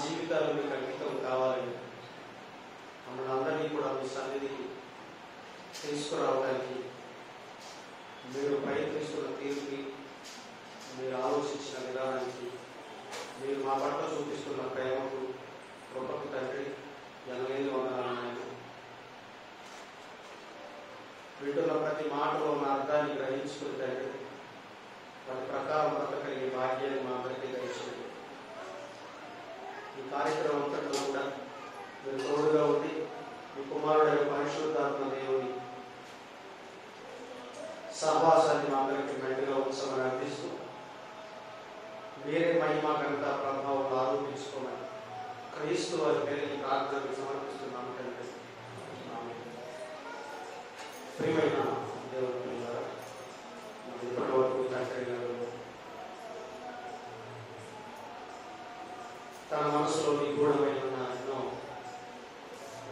జీవితాలు మీకు అంకితం కావాలని మమ్మల్ని అందరినీ కూడా మీ సన్నిధికి తీసుకురావడానికి మీరు ప్రయత్నిస్తున్న తీరుకి, మీరు ఆలోచించిన విధానానికి, మీరు మా పట్ల చూపిస్తున్న ప్రేమకు, కృపకు తండ్రి ఎనలేని వందనాలు. వింటున్న ప్రతి మాటలో ఉన్న అర్థాన్ని గ్రహించుకుని తండ్రి వాటి ప్రకారం బ్రతకలిగే భాగ్యాన్ని మా అందరికీ దయచేయండి. ఈ కార్యక్రమం అంతట్లో కూడా మీరు తోడుగా ఉండి మీ కుమారుడైన పరిశుద్ధాత్మ దేవుని సహవాసాన్ని మా అందరికీ మెండుగా ఉత్సవం అర్పిస్తూ మీరే మహిమ ఘనత ప్రభావం ఆరోపించుకోమని క్రీస్తు వారి పేరుని ప్రార్థనకు సమర్పిస్తున్నాము తండ్రి. ప్రియమైన దేవుని పిల్లలారా, ఇప్పటి వరకు తండ్రి గారు తన మనసులో నిగూఢమైన ఎన్నో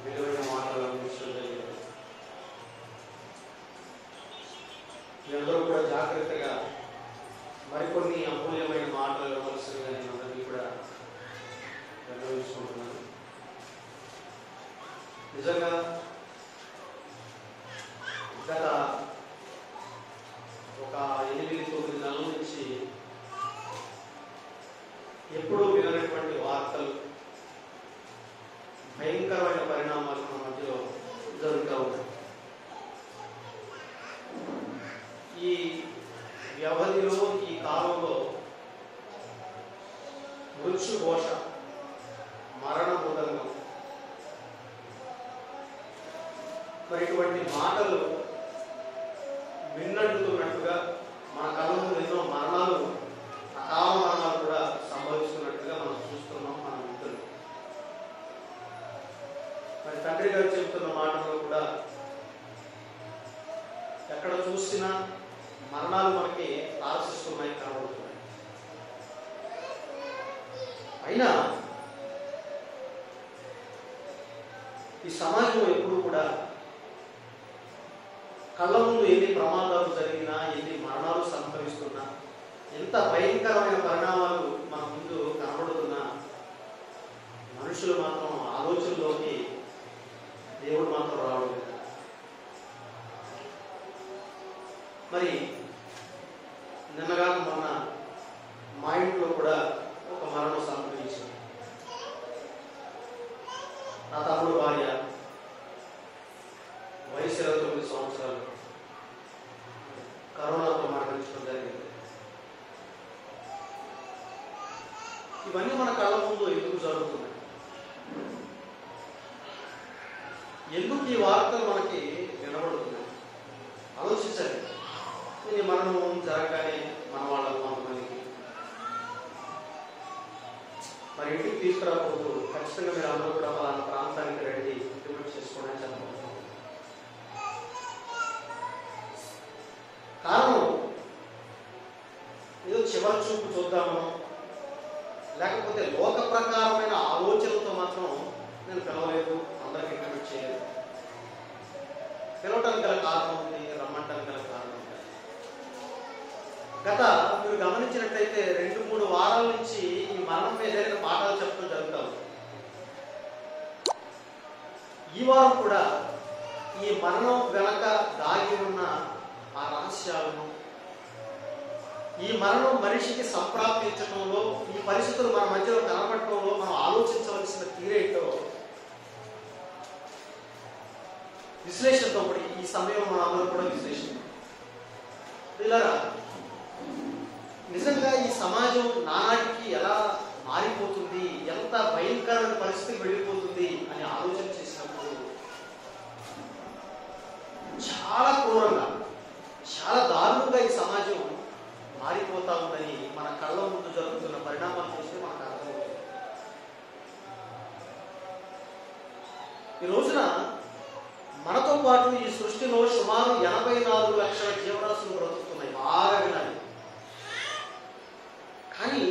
విలువైన మాటలు అందించగలిగారు. మీరందరూ కూడా జాగ్రత్తగా మరికొన్ని అమూల్యమైన మాటలు ఇవ్వవలసిందిగా నేను అందరినీ కూడా గమనించుకుంటున్నాను. నిజంగా గత ఒక 8-9 నెలల నుంచి ఎప్పుడూ వినటువంటి వార్తలు, భయంకరమైన పరిణామాలు మన మధ్యలో జరుగుతూ ఉన్నాయి. ఈ వ్యవధిలో, ఈ కాలంలో మృత్యుఘోష, మరణ మృదంగం, మరి ఇటువంటి మాటలు విన్నట్టున్నట్టుగా మన కళ్ళ ముందు ఎన్నో మరణాలు, అకాల మరణాలు కూడా సంభవిస్తున్నట్టుగా మనం చూస్తున్నాం. మన మిత్రులు మరి తండ్రి గారు చెబుతున్న మాటల్లో కూడా ఎక్కడ చూసినా మరణాలు మనకి తారసిస్తున్నాయి, కనబడుతున్నాయి. అయినా ఈ సమాజంలో ఎప్పుడు కూడా కళ్ళ ముందు ఎన్ని ప్రమాదాలు జరిగినా, ఎన్ని మరణాలు సంభవిస్తున్నా, ఎంత భయంకరమైన పరిణామాలు మన ముందు కనబడుతున్నా, మనుషులు మాత్రం ఆలోచనలోకి దేవుడు మాత్రం రావడం లేదు. మరి నిన్నగా మొన్న మా ఇంట్లో కూడా ఒక మరణం సంభవించింది. నా తమ్ముడు భార్య, వయసు 29 సంవత్సరాలు, కరోనాతో మరణించడం జరిగింది. ఇవన్నీ మన కళ్ళ ముందు ఎందుకు జరుగుతున్నాయి? ఎందుకు ఈ వార్తలు మనకి వినబడుతున్నాయి? ఆలోచించండి. ఇది మరణం జరగగానే మన వాళ్ళకు కొంతమందికి మరి ఇంటికి తీసుకురాకూడదు, ఖచ్చితంగా మీరు అందరూ కూడా వాళ్ళ ప్రాంతానికి రండి, ఇంప్లిమెంట్ చేసుకోండి అని చెప్పవచ్చు. కారణం ఏదో చివరి చూపు చూద్దామను, లేకపోతే లోక ప్రకారమైన ఆలోచనలతో మాత్రం నేను పిలవలేదు, అందరికి ఇంప్లిమెంట్ చేయలేదు. పిలవటానికి గల కారణం ఉంది, రమ్మంటానికి గల కారణం ఉంది. గత మీరు గమనించినట్లయితే 2-3 వారాల నుంచి ఈ మరణం మీద పాఠాలు చెప్పడం జరుగుతాం. ఈ వారం కూడా ఈ మరణం వెనక దాగి ఉన్న ఆ రహస్యాలను, ఈ మరణం మనిషికి సంప్రాప్తించడంలో, ఈ పరిస్థితులు మన మధ్యలో కనబడటంలో మనం ఆలోచించవలసిన తీరేటో విశ్లేషణతో కూడా ఈ సమయంలో మనం అందరూ కూడా విశ్లేషణ. పిల్లరా, నిజంగా ఈ సమాజం నానాటికి ఎలా మారిపోతుంది, ఎంత భయంకరమైన పరిస్థితికి వెళ్ళిపోతుంది అని ఆలోచన చేసినప్పుడు చాలా క్రూరంగా, చాలా దారుణంగా ఈ సమాజం మారిపోతా ఉందని మన కళ్ళ ముందు జరుగుతున్న పరిణామాలు చూస్తే మనకు అర్థమవుతుంది. ఈ రోజున మనతో పాటు ఈ సృష్టిలో సుమారు 84 లక్షల జీవరాశులు బ్రతుకుతున్నాయి. బాగా వినాలి. కానీ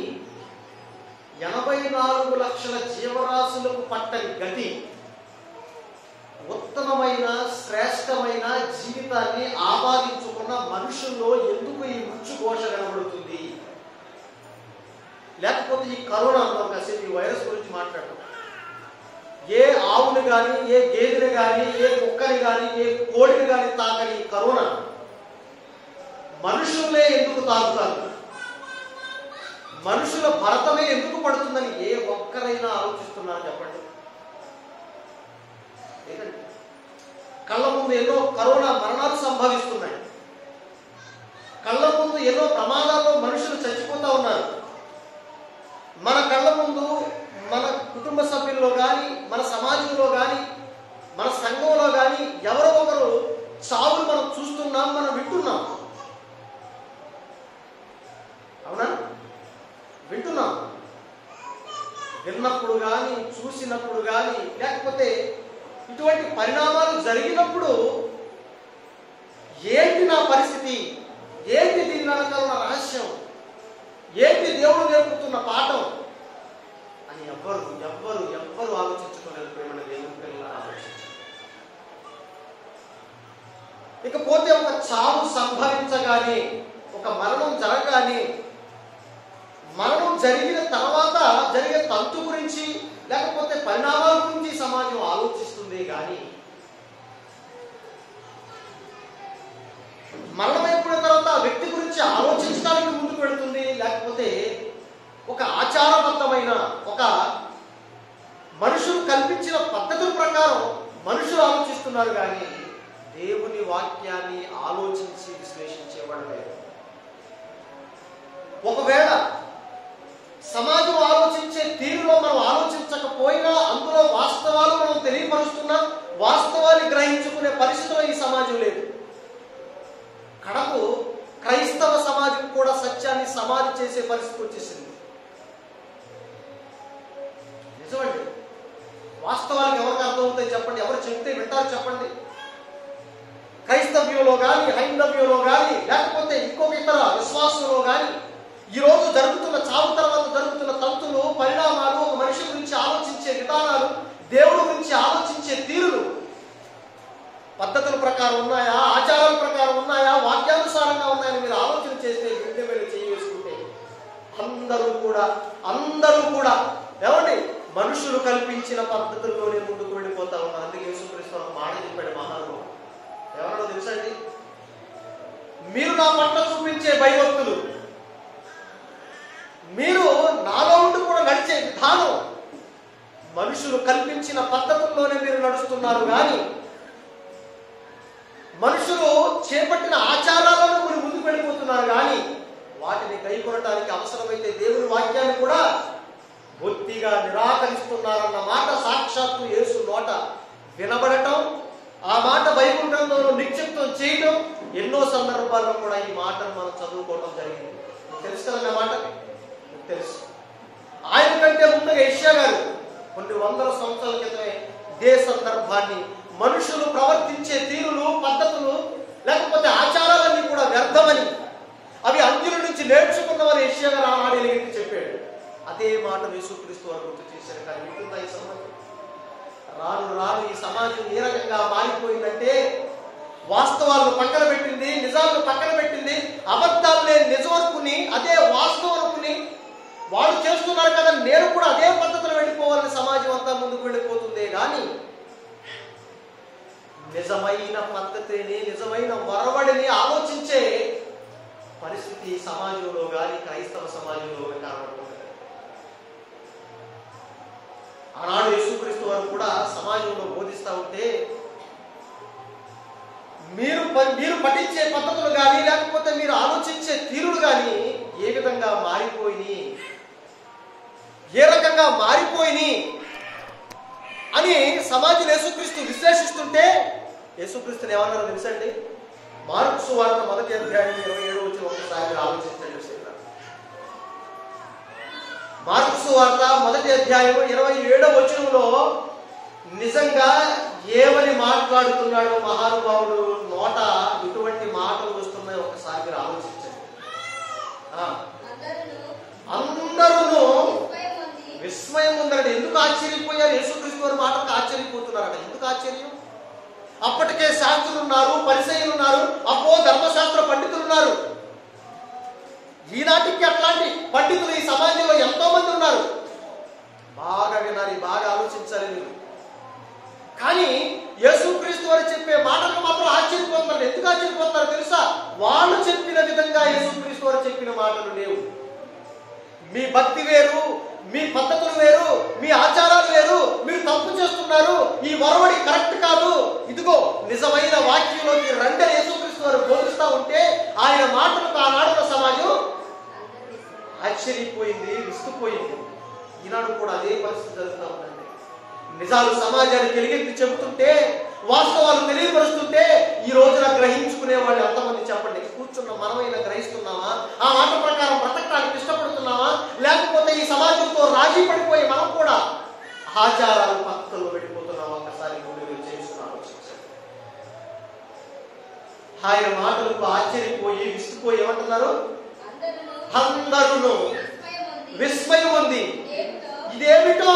84 లక్షల జీవరాశులకు పట్టని గతి, ఉత్తమమైన శ్రేష్టమైన జీవితాన్ని ఆపాదించుకున్న మనుషుల్లో ఎందుకు ఈ మృత్యుఘోష కనబడుతుంది? లేకపోతే ఈ కరోనా అంటాం కాసేపు, ఈ వైరస్ గురించి మాట్లాడు. ఆవుని కానీ, ఏ గేదెని కానీ, ఏ కుక్కని కానీ, ఏ కోడిని కానీ తాకని కరోనా మనుషులే ఎందుకు తాకుతారు, మనుషుల భరతమే ఎందుకు పడుతుందని ఏ ఒక్కరైనా ఆలోచిస్తున్నారు చెప్పండి? లేదండి. కళ్ళ ముందు ఎన్నో కరోనా మరణాలు సంభవిస్తున్నాయి. కళ్ళ ముందు ఎన్నో ప్రమాదాల్లో మనుషులు చచ్చిపోతా ఉన్నారు. మన కళ్ళ ముందు మన కుటుంబ సభ్యుల్లో కానీ, మన సమాజంలో కానీ, మన సంఘంలో కానీ ఎవరో ఒకరు చావులు మనం చూస్తున్నాం, మనం వింటున్నాం. అవునా? వింటున్నాం. విన్నప్పుడు కానీ, చూసినప్పుడు కానీ, లేకపోతే ఇటువంటి పరిణామాలు జరిగినప్పుడు ఏంటి నా పరిస్థితి, ఏంటి దీని వెనకాల ఉన్న రహస్యం, ఏంటి దేవుడు నేర్పుతున్న పాఠం అని ఎవ్వరు ఆలోచించుకోలేదు. ప్రేమ దేవుని పిల్లలు ఆలోచించారు. ఇకపోతే ఒక చావు సంభవించగానే, ఒక మరణం జరగగానే, మరణం జరిగిన తర్వాత జరిగే తంతు గురించి లేకపోతే పరిణామాల గురించి సమాజం ఆలోచిస్తుంది. కానీ మరణం అయిపోయిన తర్వాత ఆ వ్యక్తి గురించి ఆలోచించడానికి ముందుకు పెడుతుంది. లేకపోతే ఒక ఆచారబద్ధమైన, ఒక మనుషులు కల్పించిన పద్ధతుల ప్రకారం మనుషులు ఆలోచిస్తున్నారు. కానీ దేవుని వాక్యాన్ని ఆలోచించి విశ్లేషించేవాడు లేదు. ఒకవేళ సమాజం ఆలోచించే తీరులో మనం ఆలోచించకపోయినా అందులో వాస్తవాలు మనం తెలియపరుస్తున్నా, వాస్తవాన్ని గ్రహించుకునే పరిస్థితిలో ఈ సమాజం లేదు. కడకు క్రైస్తవ సమాజం కూడా సత్యాన్ని సమాధి చేసే పరిస్థితి వచ్చేసింది. నిజమండి. వాస్తవాలకు ఎవరికి అర్థమవుతాయి చెప్పండి? ఎవరు చెప్తే వింటారు చెప్పండి? క్రైస్తవ్యంలో కానీ, హైందవ్యంలో కానీ, లేకపోతే ఇంకొక ఇతర విశ్వాసంలో కానీ ఈరోజు జరుగుతున్న చావు తర్వాత జరుగుతున్న తంతులు, పరిణామాలు, ఒక మనిషి గురించి ఆలోచించే విధానాలు, దేవుడు గురించి ఆలోచించే తీరులు పద్ధతుల ప్రకారం ఉన్నాయా, ఆచారాల ప్రకారం ఉన్నాయా, వాక్యానుసారంగా ఉన్నాయని మీరు ఆలోచన చేస్తే, గుండె మీద చేయి వేసుకుంటే అందరూ కూడా ఏమండి మనుషులు కల్పించిన పద్ధతుల్లోనే ముందుకు వెళ్ళిపోతా ఉన్నారు. అందుకే యేసుక్రీస్తు ఒక మాట చెప్పాడు మహానుభావుడు. ఎవరో తెలుసండి? మీరు నా పట్ల చూపించే భయభక్తులు, మీరు నాలో ఉండి కూడా నడిచే విధానం మనుషులు కల్పించిన పద్ధతుల్లోనే మీరు నడుస్తున్నారు. కానీ మనుషులు చేపట్టిన ఆచారాలను మీరు ముందుకు వెళ్ళిపోతున్నారు. కానీ వాటిని కైకొనడానికి అవసరమైతే దేవుని వాక్యాన్ని కూడా బొత్తిగా నిరాకరిస్తున్నారన్న మాట సాక్షాత్తు యేసు నోట వినబడటం, ఆ మాట బైబిల్ గ్రంథంలో నిక్షిప్తం చేయడం, ఎన్నో సందర్భాల్లో కూడా ఈ మాటను మనం చదువుకోవడం జరిగింది. తెలుసు కదన్న మాట? తెలుసు. ఆయన కంటే ముందుగా యెషయా గారు కొన్ని వందల సంవత్సరాల క్రితమే ఇదే సందర్భాన్ని, మనుషులు ప్రవర్తించే తీరులు, పద్ధతులు, లేకపోతే ఆచారాలన్నీ కూడా వ్యర్థమని, అవి అంత్యుల నుంచి నేర్చుకున్నవని యెషయా గారు ఆనాడు ఎలుగెత్తి చెప్పాడు. అదే మాట యేసుక్రీస్తు వారు గుర్తు చేశారు. కానీ వింటుందా ఈ సమాజం? రాను ఈ సమాజం ఏ రకంగా మారిపోయిందంటే, వాస్తవాలను పక్కన పెట్టింది, నిజాలను పక్కన పెట్టింది, అబద్ధాలనే నిజం అనుకుని, అదే వాస్తవం అనుకుని వాళ్ళు చేస్తున్నారు కదా, నేను కూడా అదే పద్ధతిలో వెళ్ళిపోవాలని సమాజం అంతా ముందుకు వెళ్ళిపోతుందే. కానీ నిజమైన పద్ధతిని, నిజమైన వరవడిని ఆలోచించే పరిస్థితి సమాజంలో కానీ, క్రైస్తవ సమాజంలో కనబడుతుంది. ఆనాడు యేసుక్రీస్తు వారు కూడా సమాజంలో బోధిస్తూ ఉంటే, మీరు పఠించే పద్ధతులు కానీ, లేకపోతే మీరు ఆలోచించే తీరులు కానీ ఏ విధంగా మారిపోయి, ఏ రకంగా మారిపోయి అని సమాజం యేసుక్రీస్తు విశ్లేషిస్తుంటే, యేసుక్రీస్తుని ఏమన్నారో తెలుసండి? మార్కు సువార్త 1వ అధ్యాయం 27వ వచనం ఒకసారి ఆలోచించండి. మార్కు సువార్త 1వ అధ్యాయం 27వ వచనంలో నిజంగా ఏమని మాట్లాడుతున్నాడో మహానుభావుడు నోట ఇటువంటి మాటలు వస్తున్నాయి. ఒకసారి మీరు ఆలోచించండి. అందరూ విస్మయం ఉందండి. ఎందుకు ఆశ్చర్యపోయారు? యేసుక్రీస్తు వారి మాటకు ఆశ్చర్యపోతున్నారట. ఎందుకు ఆశ్చర్యం? అప్పటికే శాస్త్రులు ఉన్నారు, పరిసయ్యులు ఉన్నారు, ధర్మశాస్త్ర పండితులు ఉన్నారు. ఈనాటికి అట్లాంటి పండితులు ఈ సమాజంలో ఎంతో మంది ఉన్నారు. బాగా వినాలి, బాగా ఆలోచించాలి. మీరు మీ భక్తి వేరు, మీ పద్ధతులు వేరు, మీ ఆచారాలు వేరు, మీరు తప్పు చేస్తున్నారు, ఈ వరవడి కరెక్ట్ కాదు, ఇదిగో నిజమైన వాక్యంలోకి రండి యేసుక్రీస్తు వారు బోధిస్తా ఉంటే ఆయన మాటలకు ఆనాడున్న సమాజం ఆశ్చర్యపోయింది, విస్తుపోయింది. ఈనాడు కూడా అదే పరిస్థితి జరుగుతూ ఉందండి. నిజాలు సమాజానికి ఎలుగెత్తి చెబుతుంటే, వాస్తవాలు తెలియపరుస్తుంటే ఈ రోజున గ్రహించుకునే వాళ్ళు ఎంతమంది చెప్పండి? కూర్చున్న మనమైనా గ్రహిస్తున్నామా? ఆ మాట ప్రకారం బ్రతకడానికి ఇష్టపడుతున్నామా? లేకపోతే ఈ సమాజంతో రాజీ పడిపోయి మనం కూడా ఆచారాలు పద్ధతుల్లో వెళ్ళిపోతున్నామా? ఒక్కసారి గుండెలు చేసుకుని ఆలోచించండి. ఆయన మాటలకు ఆశ్చర్యపోయి విస్తుపోయి ఏమంటున్నారు? అందరూ విస్మయం ఉంది. ఇదేమిటో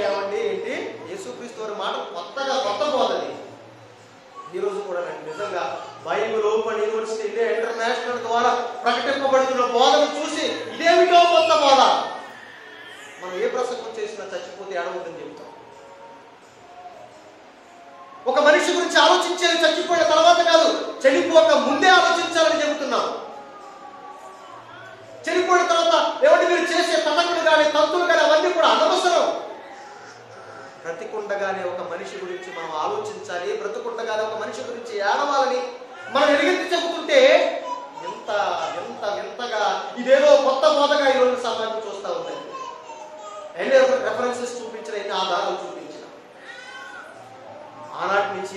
ఏమండి? ఏంటి? యేసుక్రీస్తు వారి మాట కొత్త బోధది. ఈరోజు కూడా నిజంగా Bible open university India international ద్వారా ప్రకటింపబడుతున్న బోధను చూసి ఇదేమిటో కొత్త బోధ. మనం ఏ ప్రసంగం చేసినా చచ్చిపోతే ఏడవద్దని చెప్తాం. ఒక మనిషి గురించి ఆలోచించేది చచ్చిపోయిన తర్వాత కాదు, చనిపోక ముందే ఆలోచించాలని చెబుతున్నాం. చనిపోయిన తర్వాత ఎవరి మీరు చేసే తతంకులు కానీ తంతులు కానీ అవన్నీ కూడా అనవసరం. బ్రతికుండగానే ఒక మనిషి గురించి మనం ఆలోచించాలి, బ్రతికుండగానే ఒక మనిషి గురించి ఏడవాలని మనం ఎలుగెత్తి చెబుతుంటే ఎంత ఎంత ఎంతగా ఇదేదో కొత్త బోధగా ఈరోజు సమాజం చూస్తూ ఉందండి. ఎన్ని రెఫరెన్సెస్ చూపించిన, ఎన్ని ఆధారాలు చూపించిన, ఆనాటి నుంచి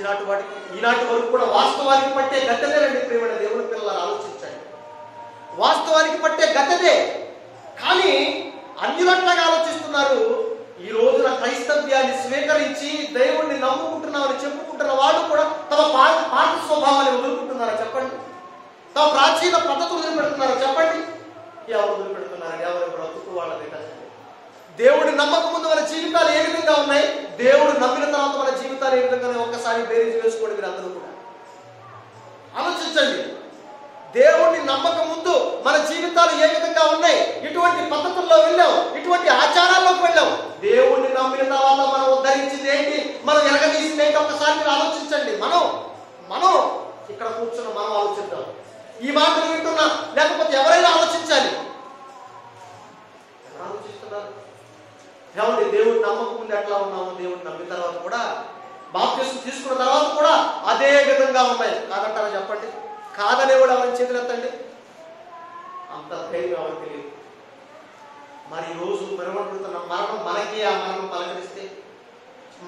ఈనాటి వరకు కూడా వాస్తవానికి పట్టే గద్దెదేనండి. ప్రియమైన దేవుని పిల్లలు ఆలోచించండి, వాస్తవానికి పట్టే గద్దెదే. కానీ అన్యులట్లాగా ఆలోచిస్తున్నారు. ఈ రోజున క్రైస్తవ్యాన్ని స్వీకరించి దేవుణ్ణి నమ్ముకుంటున్నామని చెప్పుకుంటున్న వాళ్ళు కూడా తమ పాత స్వభావాన్ని వదులుకుంటున్నారా చెప్పండి? తమ ప్రాచీన పద్ధతులు వదిలిపెడుతున్నారా చెప్పండి? ఎవరు వదిలిపెడుతున్నారని? ఎవరు బ్రతుకు వాళ్ళది కదా. దేవుడి నమ్మకం ముందు మన జీవితాలు ఏ విధంగా ఉన్నాయి, దేవుడు నమ్మిన తర్వాత మన జీవితాలు ఏ విధంగా ఒక్కసారి బేరీజు వేసుకోండి. మీరు అందరూ కూడా ఆలోచించండి. దేవుణ్ణి నమ్మకం ముందు మన జీవితాలు ఏ విధంగా ఉన్నాయి, ఇటువంటి పద్ధతుల్లో వెళ్ళాం, ఇటువంటి ఆచారాల్లోకి వెళ్ళాం. దేవుణ్ణి నమ్మిన తర్వాత మనం ఉద్ధరించింది ఏంటి, మనం ఎరగదీసింది ఏంటి ఒక్కసారి మీరు ఆలోచించండి. మనం ఇక్కడ కూర్చున్న మనం ఆలోచిద్దాం. ఈ మాటలు వింటున్నా లేకపోతే ఎవరైనా ఆలోచించాలి. ఎవరు ఆలోచిస్తున్నారు? ఏమండి, దేవుడి నమ్మకం ముందు ఎట్లా ఉన్నాము, దేవుడిని నమ్మిన తర్వాత కూడా, బాప్తిస్మం తీసుకున్న తర్వాత కూడా అదే విధంగా ఉన్నాయి. కాదంటారా చెప్పండి? కాదనేవాడు ఎవరిని చేతులెత్తండి. అంత ధైర్యం ఎవరికి తెలియదు. మరి ఈరోజు మరవడుతున్న మరణం మనకి, ఆ మరణం పలకరిస్తే,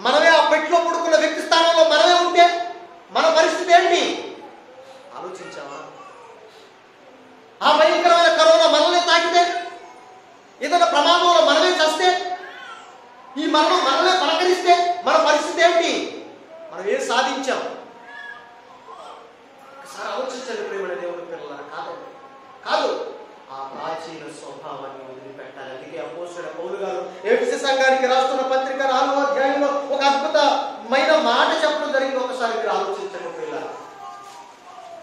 మనమే ఆ పెట్టులో పుడుకున్న వ్యక్తి స్థానంలో మనమే ఉంటే మన పరిస్థితి ఏంటి ఆలోచించావా? ఆ భయంకరమైన కరోనా మనల్ని తాకితే, ఏదైనా ప్రమాదంలో మనమే చస్తే, ఈ మరణం మనమే పలకరిస్తే మన పరిస్థితి ఏమిటి? మనం ఏం సాధించాం? ఒకసారి ఆలోచించండి ప్రియమైన దేవుని పిల్లల. కాదు, ఆ ప్రాచీన స్వభావాన్ని వదిలిపెట్టాలి. అందుకే అపోస్తలుడైన పౌలు గారు ఎఫెసీ సంఘానికి రాస్తున్న పత్రిక 4వ అధ్యాయంలో ఒక అద్భుతమైన మాట చెప్పడం జరిగింది. ఒకసారి మీరు ఆలోచించండి పిల్లల.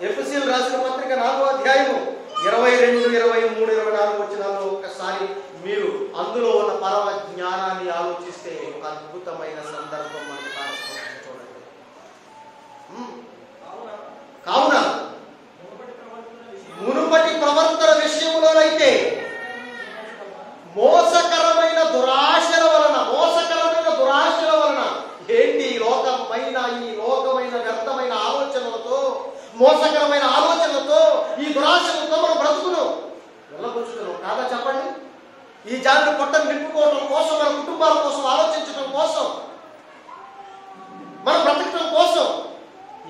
ఎఫెసీయులకు రాసిన పత్రిక 4వ అధ్యాయము 22, 23, 24 వచనాల్లో ఒక్కసారి మీరు అందులో ఉన్న పరమ జ్ఞానాన్ని ఆలోచిస్తే ఒక అద్భుతమైన సందర్భం మనకు కానొస్తుంది. చూడండి. కావున మునుపటి ప్రవర్తన విషయంలోనైతే మోసకరమైన దురాశల వలన ఏంటి ఈ లోకమైన వ్యర్థమైన ఆలోచనలతో, మోసకరమైన ఆలోచనలతో, ఈ దురాశలతో మనం బ్రతుకును వెళ్ళబుచ్చుతున్నాం కాదా చెప్పండి? ఈ జాతిని పొట్టను నింపుకోవడం కోసం, మన కుటుంబాల కోసం ఆలోచించడం కోసం, మనం బ్రతకడం కోసం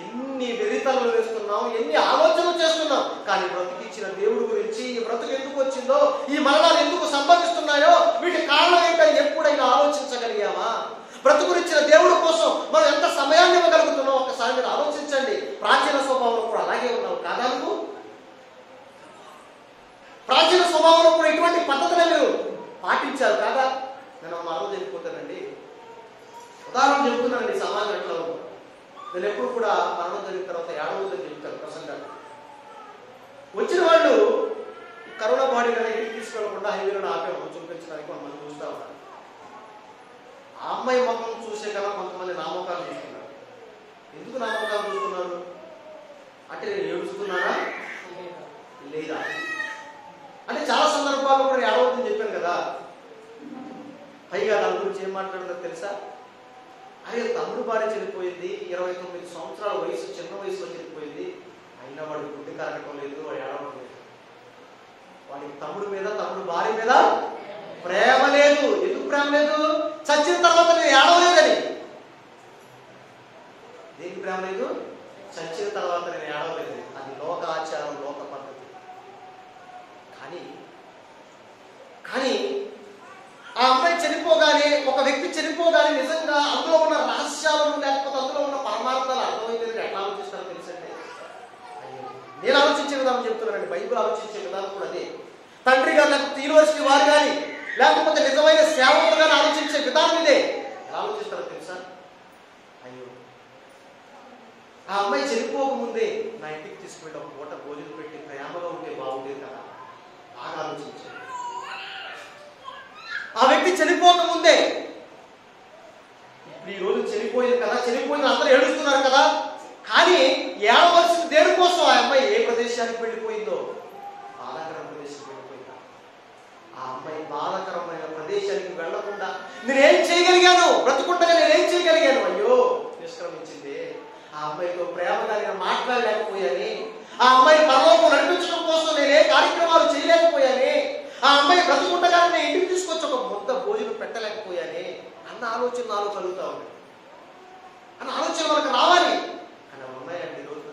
ఎన్ని వెరితలు వేస్తున్నాం, ఎన్ని ఆలోచనలు చేస్తున్నాం. కానీ బ్రతికిచ్చిన దేవుడి గురించి, ఈ బ్రతుకు ఎందుకు వచ్చిందో, ఈ మరణాలు ఎందుకు సంభవిస్తున్నాయో, వీటి కారణం ఏంటని ఎప్పుడైనా ఆలోచించగలిగామా? బ్రతుకునిచ్చిన దేవుడి కోసం మనం ఎంత సమయాన్ని ఇవ్వగలుగుతున్నాం ఒక్కసారి మీరు ఆలోచించండి. ప్రాచీన స్వభావంలో కూడా అలాగే ఉన్నావు కాదా? నువ్వు ప్రాచీన స్వభావంలో కూడా ఇటువంటి పద్ధతులే మీరు పాటించారు కాదా? నేను మరో జరిగిపోతానండి. ఉదాహరణ చెబుతున్నానండి. సమాజం ఎట్లా ఉందో నేను ఎప్పుడు కూడా మరణం జరిగిన తర్వాత ఏడవద్దని చెప్తాను ప్రసంగాలు. వచ్చిన వాళ్ళు కరోనా బాడీ కదా ఇంటికి తీసుకెళ్లకుండా హైవేలో ఆపేమో చూపించడానికి కొంతమంది చూస్తూ ఉన్నారు. ఆ అమ్మాయి ముఖం చూసే కన్నా కొంతమంది నా ముఖాలు చూస్తున్నారు. ఎందుకు నా ముఖాలు చూస్తున్నారు అంటే నేను ఏడుస్తున్నానా లేదా అంటే చాలా సందర్భాల్లో కూడా కదా. పైగా దాని గురించి ఏం మాట్లాడిందో తెలుసా? అయ్యో తమ్ముడు భార్య చనిపోయింది, 29 సంవత్సరాల వయసు, చిన్న వయసులో చనిపోయింది, అయినా వాడికి గుడ్డి కరగటం లేదు, వాడు ఏడవడం లేదు. వాడికి తమ్ముడు మీద, తమ్ముడు భార్య మీద ప్రేమ లేదు. ఎందుకు ప్రేమ లేదు? చచ్చిన తర్వాత నేను ఏడవలేదని. దేనికి ప్రేమ లేదు? చచ్చిన తర్వాత నేను ఏడవలేదు. అది లోక ఆచారం, లోక పద్ధతి. కానీ ఆ అమ్మాయి చనిపోగానే, ఒక వ్యక్తి చనిపోగానే నిజంగా అందులో ఉన్న రహస్యాలను లేకపోతే అందులో ఉన్న పరమార్థాలు అర్థమైతే ఎట్లా ఆలోచిస్తారో తెలుసండి. నేను ఆలోచించే విధానం చెప్తున్నానండి. బైబిల్ ఆలోచించే విధానం కూడా అదే. తండ్రి గారు లేకపోతే యూనివర్సిటీ వారు కానీ లేకపోతే నిజమైన సేవకులు కానీ ఆలోచించే విధానం ఇదే. ఎలా ఆలోచిస్తారో తెలుసా? అయ్యో ఆ అమ్మాయి చనిపోకముందే నా ఇంటికి తీసుకువెళ్ళి ఒక పూట భోజనం పెట్టి ప్రేమగా ఉంటే బాగుండేది కదా. బాగా ఆలోచించాను. ఆ వ్యక్తి చనిపోకముందే, ఇప్పుడు ఈ రోజు చనిపోయింది కదా, చనిపోయిన అందరూ ఏడుస్తున్నారు కదా, కానీ ఏడవలసిన దేనికోసం? ఆ అమ్మాయి ఏ ప్రదేశానికి వెళ్ళిపోయిందో, బాధాకరమైన ప్రదేశానికి వెళ్ళిపోయిందా? ఆ అమ్మాయి బాధాకరమైన ప్రదేశానికి వెళ్లకుండా నేనేం చేయగలిగాను? బ్రతుకుండగా నేనేం చేయగలిగాను? అయ్యో నిష్క్రమించింది. ఆ అమ్మాయితో ప్రేమగా నేను మాట్లాడలేకపోయాని, ఆ అమ్మాయి పరలోకం నడిపించడం కోసం నేనే కార్యక్రమాలు చేయలేకపోయాని, ఆ అమ్మాయి బ్రతుకుండగానే నేను ఇంటికి తీసుకొచ్చి ఒక ముద్ద భోజనం పెట్టలేకపోయాని అన్న ఆలోచన నాలో కలుగుతా ఉంది. అన్న ఆలోచన మనకు రావాలి. కానీ ఉన్నాయండి ఈరోజు.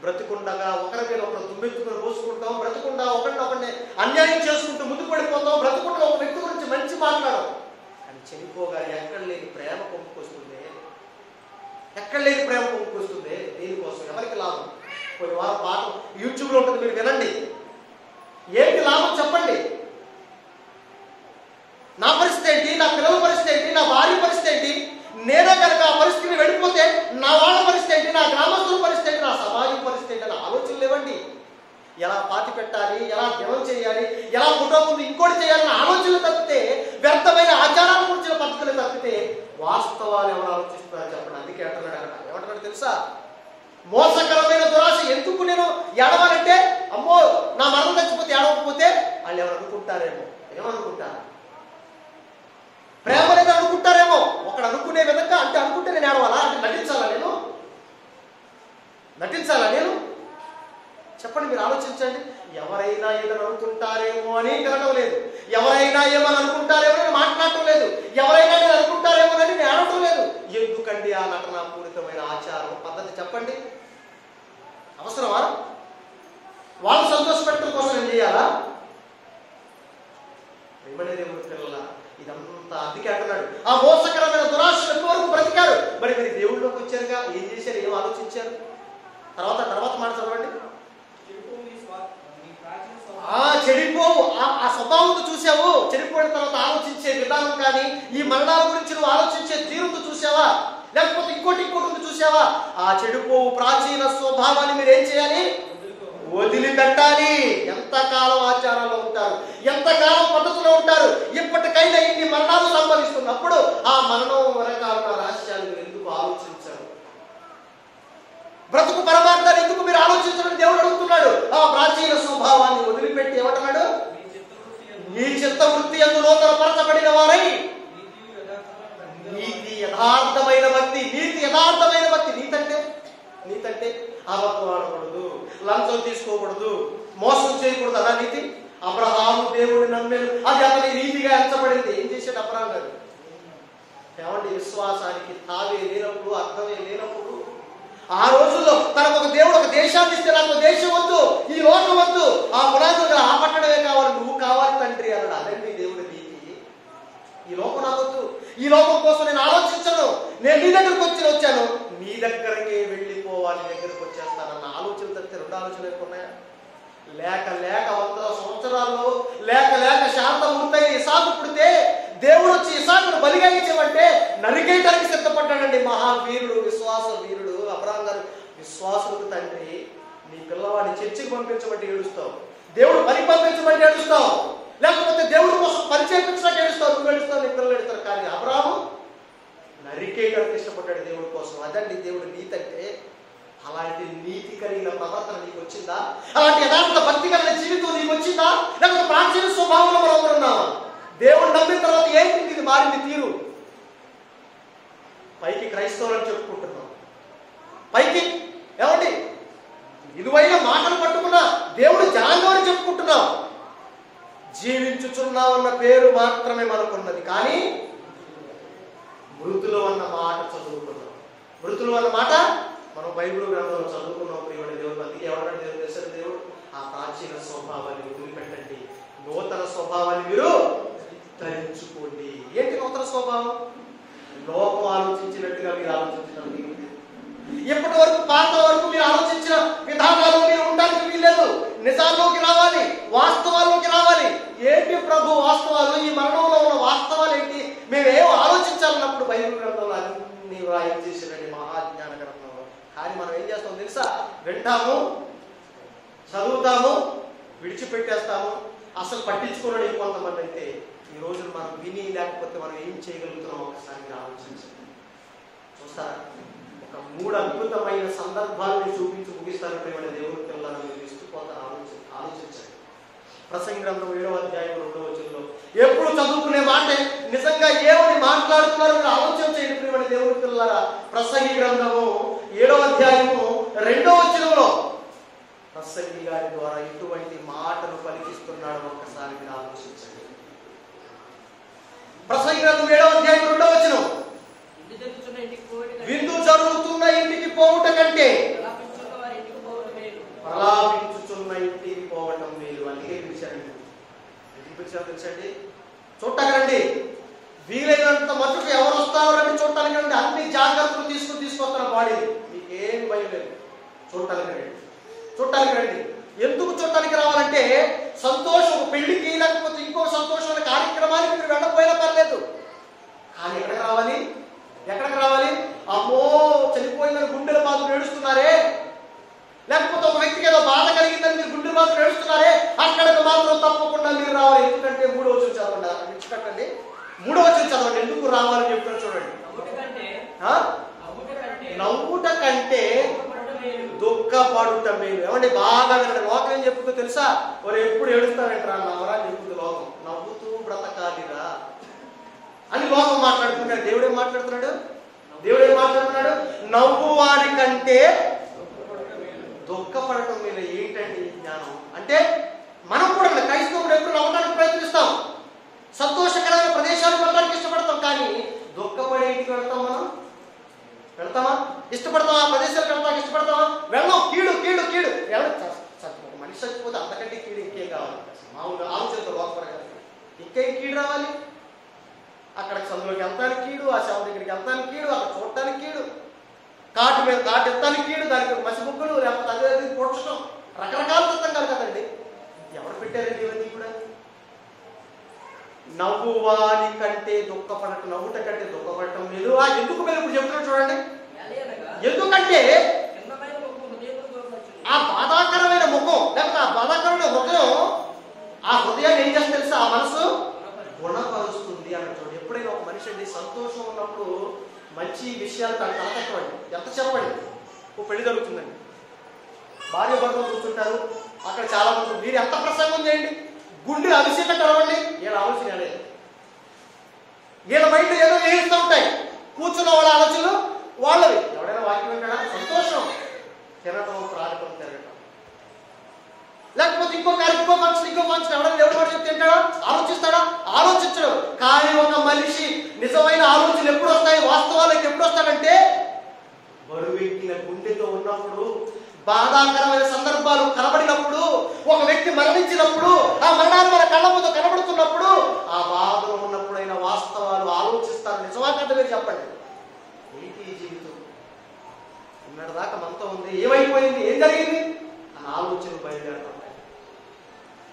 బ్రతుకుండగా ఒకరి మీద ఒకరు దుమ్మెత్తుకుని పోసుకుంటాం, బ్రతుకుండా ఒకరిని అన్యాయం చేసుకుంటూ ముందుకు పడిపోతాం, బ్రతుకుంటూ ఒక వ్యక్తి గురించి మంచి మాట్లాడడం. కానీ చనిపోగా ఎక్కడ లేని ప్రేమ పొంపుకొస్తుంది, ఎక్కడ లేని ప్రేమ పొంపుకొస్తుంది. దీనికోసం ఎవరికి లాభం? కొన్ని వారం పాట యూట్యూబ్లో ఉంటుంది, మీరు వినండి. ఏంటి లాభం చెప్పండి? నా పరిస్థితి ఏంటి? నా పిల్లల పరిస్థితి ఏంటి? నా భార్య పరిస్థితి ఏంటి? నేనే కనుక ఆ పరిస్థితిని వెళ్ళిపోతే నా వాళ్ళ పరిస్థితి ఏంటి? నా గ్రామస్తుల పరిస్థితి ఏంటి? నా సమాజం పరిస్థితి ఏంటి? అని ఆలోచనలు ఇవ్వండి. ఎలా పాతి పెట్టాలి, ఎలా ధ్యానం చేయాలి, ఎలా ఫోటో ముందు ఇంకోటి చేయాలని ఆలోచనలు తప్పితే, వ్యర్థమైన ఆచారాల గురించిన పద్ధతులు తప్పితే వాస్తవాలు ఎవరు ఆలోచిస్తున్నారు చెప్పండి. అందుకే అంటున్నాడు అక్కడ. ఏమంటున్నాడు తెలుసా? మోసకరమైన దురాశ. ఎందుకు నేను ఏడవాలంటే, అమ్మో నా మరణం చచ్చిపోతే ఏడవకపోతే వాళ్ళు ఎవరు అనుకుంటారేమో, ఏమనుకుంటారు? ప్రేమ లేదా అనుకుంటారేమో. ఒకడు అనుకునే విధంగా అంటే అనుకుంటే నేను ఏడవాలా? అంటే నటించాలా నేను? చెప్పండి, మీరు ఆలోచించండి. ఎవరైనా ఏదైనా అనుకుంటారేమో అని తినడం లేదు, ఎవరైనా ఏమని అనుకుంటారేమో అని మాట్లాడటం లేదు, ఎవరైనా నేను అనుకుంటారేమో అని నేను ఏడవటం లేదు. ఎందుకండి ఆ నటనాపూరితమైన ఆచారం పద్ధతి? చెప్పండి, అవసరమా? వాళ్ళు సంతోషపెట్టడం కోసం నేను చేయాలా? దేవుని పిల్లల ఇదంతా అందుకే అంటున్నాడు. ఆ మోసకరమైన దురాశ ఎంతవరకు బ్రతికారు. మరి మీరు దేవుళ్ళలోకి వచ్చారుగా, ఏం చేశారు, ఏం ఆలోచించారు? తర్వాత మాట చదవండి. చెడిపోవు. ఆ స్వభావంతో చూసావు. చెడిపోయిన తర్వాత ఆలోచించే విధానం కానీ, ఈ మరణాల గురించి నువ్వు ఆలోచించే తీరుతో చూసావా? లేకపోతే ఇంకోటి ఉంది చూసావా? ఆ చెడిపోవు ప్రాచీన స్వభావాన్ని మీరు ఏం చేయాలి? వదిలిపెట్టాలి. ఎంతకాలం ఆచారాల్లో ఉంటారు, ఎంతకాలం పద్ధతిలో ఉంటారు. ఇప్పటికైనా ఇన్ని మరణాలు సంభవిస్తున్నప్పుడు ఆ మరణం వెనకాల రహస్యాలు మీరు ఎందుకు ఆలోచించారు? బ్రతుకు పరమార్థాన్ని ఎందుకు మీరు ఆలోచించడం దేవుడు అడుగుతున్నాడు. ఆ ప్రాచీన స్వభావాన్ని వదిలిపెట్టి ఏమంటున్నాడు? నీ చిత్తవృత్తి యందు నూతనపరచబడిన వారై నీతి యథార్థమైన భక్తి. నీతి యథార్థమైన భక్తి. నీతంటే అబద్ధం ఆడకూడదు, లంచం తీసుకోకూడదు, మోసం చేయకూడదు. అదా నీతి. అబ్రహాము దేవుడిని నమ్మాడు, అది అతని నీతిగా ఎంచబడింది. ఏం చేశాడు అబ్రహాం గారు? ఏమండి, విశ్వాసానికి తావే లేనప్పుడు, అర్థమే లేనప్పుడు, ఆ రోజుల్లో తనకు ఒక దేవుడు ఒక దేశాన్ని ఇస్తే, నాకు దేశం వద్దు, ఈ లోకం వద్దు, ఆ పునాదులు ఆ పట్టణమే కావాలి, నువ్వు కావాలి తండ్రి అన్నాడు. అదండి దేవుడి నీతి. ఈ లోకం నాకు వద్దు, ఈ లోకం కోసం నేను ఆలోచించను, నేను నీ దగ్గరకు వచ్చాను, నీ దగ్గరకే వెళ్ళిపోవాలి, నీ దగ్గరకు వచ్చేస్తానన్న ఆలోచన తప్పితే రెండు ఆలోచనలు ఎక్కున్నాయా? లేక 100 సంవత్సరాల్లో లేక శాంతమూర్తయి ఇసాకు పుడితే దేవుడు వచ్చి ఇసాకును బలిగా ఇచ్చేవంటే నరికేయడానికి సిద్ధపడ్డాడండి. మహావీరుడు, విశ్వాస వీరుడు అబ్రహాం గారు. విశ్వాసులకు తండ్రి, నీ పిల్లవాడిని చర్చికి పంపించబట్టి ఏడుస్తావు, దేవుడు పని పంపించబట్టి ఏడుస్తావు, లేకపోతే దేవుడి కోసం పరిచయించడానికి ఏడుస్తావు, నువ్వు ఏడుస్తావు, నీ పిల్లలు ఏడుస్తారు. కానీ అబ్రహాము నరికేయడానికి ఇష్టపడ్డాడు దేవుడి కోసం. అదండి దేవుడు నీతి అంటే. అలాంటి నీతి కలిగిన ప్రవర్తన నీకు వచ్చిందా? అలాంటి యథార్థ భక్తి కలిగిన జీవితం నీకు వచ్చిందా? లేకపోతే ప్రాచీన స్వభావంలో మనం ఉన్నామా? నమ్మిన తర్వాత ఏంటి ఇది మారింది తీరు? పైకి క్రైస్తవులని చెప్పుకుంటున్నాం, పైకి ఏమండి విలువైన మాటలు పట్టుకున్నా దేవుడు జనాంగమని చెప్పుకుంటున్నాం. జీవించుచున్నామన్న పేరు మాత్రమే మనకున్నది, కానీ మృతులు అన్న మాట చదువుకున్నాం. మృతులు అన్న మాట మనం బైబిల్ గ్రంథంలో చదువుకున్నాం. ప్రియమైన దేవుడు అందుకే ఎవరంటే దేవుడు చేశారు, దేవుడు ఆ ప్రాచీన స్వభావాన్ని వదిలిపెట్టండి, నూతన స్వభావాన్ని మీరు ధరించుకోండి. ఏంటి నూతన స్వభావం? లోకం ఆలోచించినట్టుగా మీరు ఆలోచించడం. ఇప్పటి వరకు పాత వరకు మీరు ఆలోచించిన విధానాలు మీరు ఉండడానికి వీల్లేదు. నిజాల్లోకి రావాలి, వాస్తవాల్లోకి రావాలి. ఏంటి ప్రభు వాస్తవాలు? ఈ మరణంలో ఉన్న వాస్తవాలు ఏంటి? మేమేం ఆలోచించాలన్నప్పుడు బైబిల్ గ్రంథంలో అన్ని వ్రాయం చేసినండి, మహాజ్ఞాన గ్రంథంలో. కానీ మనం ఏం చేస్తాం తెలుసా? వింటాము, చదువుతాము, విడిచిపెట్టేస్తాము. అసలు పట్టించుకోవడం ఇంకొంతమంది అయితే ఈ రోజు మనం విని లేకపోతే మనం ఏం చేయగలుగుతున్నాం ఒకసారి ఆలోచించండి. చూస్తారా? ఒక 3 అద్భుతమైన సందర్భాలను చూపించి ముగిస్తాను. ప్రియమైన దేవుని పిల్లలను మీరు ఇష్టపోతారు. ఆలోచించండి. ప్రసంగి గ్రంథం 7వ అధ్యాయం 2వ వచనంలో ఎప్పుడు చదువుకునే మాట నిజంగా ఏమని మాట్లాడుతున్నారో మీరు ఆలోచన చేయండి. ప్రియమైన దేవుని పిల్లలారా, ప్రసంగి గ్రంథము 7వ అధ్యాయము 2వ వచనంలో ప్రసంగి గారి ద్వారా ఎటువంటి మాటలు పలికిస్తున్నాడో ఒక్కసారి మీరు ఆలోచించండి. ప్రసంగి గ్రంథం 7వ అధ్యాయం 2వ వచనం, విందు జరుగుతున్న ఇంటికి పోవుట కంటే ప్రలాపించుచున్న ఇంటికి పోవటం మేలు. అందుకే పిలిచారండి. ఎందుకు పిలిచారో తెలుసండి? చూడటానికి రండి, వీలైనంత మటుకు ఎవరు వస్తారో రండి చూడటానికి రండి. అన్ని జాగ్రత్తలు తీసుకొస్తున్న బాడీ, మీకేం భయం లేదు. చూడటానికి రండి, చూడటానికి రండి. ఎందుకు చూడటానికి రావాలంటే సంతోషం, పెళ్లికి లేకపోతే ఇంకో సంతోషమైన కార్యక్రమానికి మీరు వెళ్ళకపోయినా పర్లేదు. కానీ ఎక్కడికి రావాలి? ఎక్కడికి రావాలి? అమ్మో చనిపోయిందని గుండెల బాధ ఏడుస్తున్నారే, లేకపోతే ఒక వ్యక్తికి ఏదో బాధ కలిగిందని మీరు గుండెల బాధ ఏడుస్తున్నారే, అక్కడికి మాత్రం తప్పకుండా మీరు రావాలి. ఎందుకంటే 3వ వచనం చదవండి, ఇచ్చినట్టండి 3వ వచనం చదవండి. ఎందుకు రావాలని చెప్తున్నారు చూడండి. నవ్వుట కంటే దుఃఖపడుట మేలు. ఏమంటే బాగా వినండి. లోకం ఏం చెప్పుతో తెలుసా? వారు ఎప్పుడు ఏడుస్తారంటారా? నవరా చెప్పుతుంది లోకం. నవ్వుతూ బ్రతకాలిరా అని లోకం మాట్లాడుతున్నాడు. దేవుడు ఏం మాట్లాడుతున్నాడు? దేవుడు ఏం మాట్లాడుతున్నాడు? నవ్వు వారి కంటే దుఃఖపడటం మీద. ఏంటండి ఈ జ్ఞానం? అంటే మనం కూడా క్రైస్తవుడు ఎప్పుడు నవ్వడానికి ప్రయత్నిస్తాం, సంతోషకరమైన ప్రదేశాలకు వెళ్ళడానికి ఇష్టపడతాం. కానీ దుఃఖపడే ఇంటికి వెళ్తాం మనం? వెళ్తామా? ఇష్టపడతామా? ప్రదేశాలకు వెళ్తానికి ఇష్టపడతామా? వెళ్ళాం. కీడు కీడు కీడు. ఒక మనిషి చచ్చిపోతే అంతకంటే కీడు ఇంకేం కావాలి? మామూలుగా ఆలోచనతో లోపడగా ఇంకేం కీడు రావాలి? అక్కడికి సందులోకి వెళ్తానికి కీడు, ఆ శవం దగ్గరికి వెళ్తానికి కీడు, అక్కడ చూడటానికి కీడు, కాటు మీద కాటు ఎత్తానికి కీడు, దానికి మసి ముగ్గులు, లేకపోతే అదే పొడ్చడం, రకరకాల తత్వంగాలు కదండి. ఎవరు పెట్టారండి ఇవన్నీ కూడా? నవ్వు వాని కంటే దుఃఖపడటం, నవ్వుట కంటే దుఃఖపడటం లేదు. ఎందుకు మీరు ఇప్పుడు చెప్తున్నాడు చూడండి. ఎందుకంటే ఆ బాధాకరమైన ముఖం లేకపోతే ఆ బాధాకరమైన హృదయం, ఆ హృదయాన్ని ఏం చేస్తుంది తెలుసా? ఆ మనసు గుణపరుస్తుంది అని చూడండి. ఎప్పుడైనా ఒక మనిషి అండి సంతోషం ఉన్నప్పుడు మంచి విషయాలు తనకు తలకెక్కవండి. ఎంత చెప్పండి, ఓ పెళ్లి జరుగుతుందండి, భార్య భర్తలు కూర్చుంటారు, అక్కడ చాలా మంది. మీరు ఎంత ప్రసంగం చేయండి, గుండె అభిషేకం తెరవండి, వీళ్ళ ఆలోచన లేదు. వీళ్ళ మైండ్ ఏదో వేయిస్తూ ఉంటాయి. కూర్చున్న వాళ్ళ ఆలోచనలు వాళ్ళవి. ఎవడైనా వాక్యం వింటాడా? సంతోషం. తినటం, త్రాగటం, తిరగటం, లేకపోతే ఇంకో ఫంక్షన్ ఎవడైనా ఎవరు మాట చెప్తే తింటాడా? ఆలోచిస్తాడా? ఆలోచించడు. కానీ ఒక మనిషి నిజమైన ఆలోచనలు ఎప్పుడు వస్తాయి, వాస్తవాలకు ఎప్పుడు వస్తాడంటే బరువెక్కిన గుండెతో ఉన్నప్పుడు, బాధాకరమైన సందర్భాలు కనబడినప్పుడు, ఒక వ్యక్తి మరణించినప్పుడు, ఆ మరణాలు మన కళ్ళ ముందు కనబడుతున్నప్పుడు, ఆ బాధలో ఉన్నప్పుడైనా వాస్తవాలు ఆలోచిస్తారు. నిజమా కదా? మీరు చెప్పండి. ఏంటి ఈ జీవితం? ఇన్నటి దాకా మనతో ఉంది, ఏమైపోయింది, ఏం జరిగింది అని ఆలోచనలు బయలుదేరుతాయి.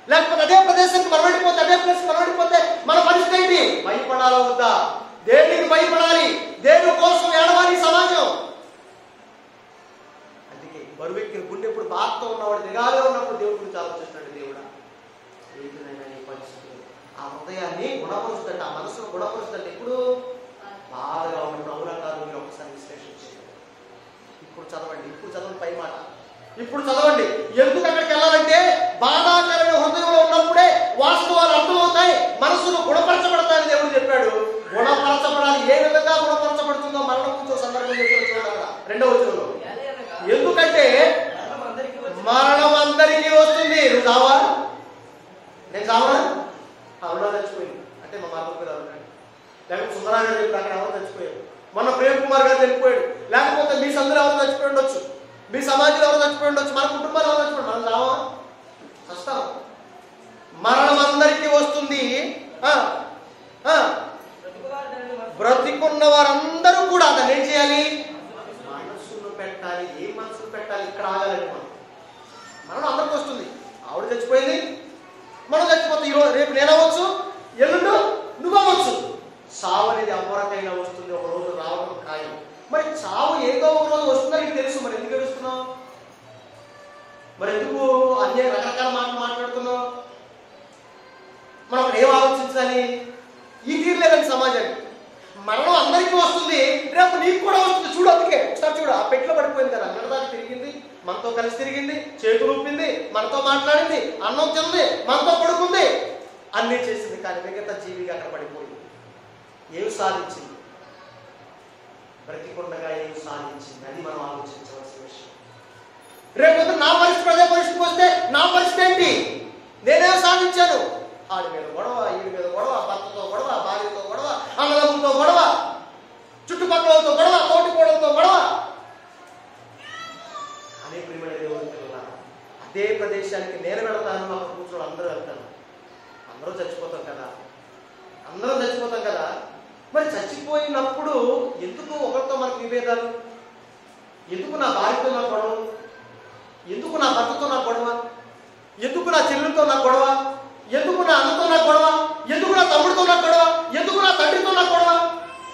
లేకపోతే అదే ప్రదేశానికి మనం వెళ్ళిపోతే, అదే ప్లేస్కి మనం వెళ్ళిపోతే మన పరిస్థితి ఏంటి? భయపడాలా వద్దా? దేనికి భయపడాలి? దేని కోసం ఏడవాలి సమాజం? బరువెక్కిన గుండె ఎప్పుడు బాధతో ఉన్నవాడు, దిగాలో ఉన్నప్పుడు దేవుడి గురించి ఆలోచిస్తాడు. దేవుడా ఏంటైనా ఈ పరిస్థితులు ఆ హృదయాన్ని గుణపరుస్తాడు, ఆ మనసును గుణపరుస్తాడు. ఎప్పుడు బాధగా ఉన్నప్పుడు. అవునా కాదు? మీరు ఒకసారి విశ్లేషణ చేయండి. ఇప్పుడు చదవండి పై మాట. ఇప్పుడు చదవండి. ఎందుకు అక్కడికి వెళ్ళాలంటే బాధాకరమైన హృదయంలో ఉన్నప్పుడే వాస్తవాలు అర్థమవుతాయి, మనసును గుణపరచబడతాయి. ఏ విధంగా గుణపరచబడుతుందో మరణం కూర్చో సందర్భం చూడాలి. 2వ వచనంలో ఎందుకంటే మరణం అందరికీ వస్తుంది. నువ్వు చావా? నేను చావా? అవునా చచ్చిపోయింది అంటే మా మార్గం గారు లేకపోతే సుందరాన్ని చెప్పి అక్కడ ఎవరు చచ్చిపోయారు, మొన్న ప్రేమ్ కుమార్ గారు చనిపోయాడు, లేకపోతే మీ సందులో ఎవరు చచ్చిపోయి ఉండొచ్చు, మీ సమాజంలో ఎవరు చచ్చిపోయి ఉండొచ్చు, మన కుటుంబాలు ఎవరు చచ్చిపోయి మనం చావా? చస్తాం. మరణం అందరికీ వస్తుంది. బ్రతికున్న వారందరూ కూడా దాన్ని ఏం చేయాలి? మనస్సును పెట్టాలి. ఏ మనసును పెట్టాలి? ఇక్కడ ఆగాలండి. మరణం అందరికీ వస్తుంది. ఆవిడ చచ్చిపోయింది, మనం చచ్చిపోతాం. ఈరోజు రేపు నేను అవ్వచ్చు, ఎల్లుండు నువ్వు అవ్వచ్చు. చావు అనేది ఎవరికైనా వస్తుంది, ఒక రోజు రావడం ఖాయం. మరి చావు ఏదో ఒక రోజు వస్తుందని నీకు తెలుసు, మరి ఎందుకు ఏడుస్తున్నావు? మరి ఎందుకు అన్ని రకరకాల మాటలు మాట్లాడుతున్నావు? మనం ఏం ఆలోచించాలి? ఈ తీరులేదండి సమాజానికి. మరణం అందరికీ వస్తుంది, రేపు నీకు కూడా వస్తుంది. చూడు, అందుకే ఒకసారి చూడు, ఆ పెట్టిలో పడిపోయింది కదా, నిలదాకా తిరిగింది, మనతో కలిసి తిరిగింది, చేతులు ఊపింది, మనతో మాట్లాడింది, అన్నం తింది, మనతో పడుకుంది, అన్నీ చేసింది. కానీ మిగతా జీవిగా అక్కడ పడిపోయింది. ఏమి సాధించింది? బ్రతికుండగా ఏమి సాధించింది? అది మనం ఆలోచించవలసిన విషయం. రేపు నా పరిస్థితి అదే పరిస్థితికి వస్తే నా పరిస్థితి ఏంటి? నేనేం సాధించాను? ఆడి మీద గొడవ, ఈడి మీద గొడవ, భర్తతో గొడవ, భార్యతో గొడవ, అన్నదమ్ములతో గొడవ, చుట్టుపక్కలతో గొడవ, తోటి కోడలతో గొడవ. అనే ప్రియమైన దేవుని పిల్లలారా, అదే ప్రదేశానికి నేను వెళతాను, అక్కడ కూర్చోడు అందరూ వెళ్తాను. అందరూ చచ్చిపోతాం కదా, అందరం చచ్చిపోతాం కదా. మరి చచ్చిపోయినప్పుడు ఎందుకు ఒకరితో మనకు విభేదాలు? ఎందుకు నా భార్యతో నాకు గొడవ? ఎందుకు నా భర్తతో నాకు గొడవ? ఎందుకు నా చెల్లెలతో నాకు గొడవ? ఎందుకు నా అన్నతో నాకు గొడవ? ఎందుకు నా తమ్ముడితో నాకు గొడవ? ఎందుకు నా తండ్రితో నాకు గొడవ?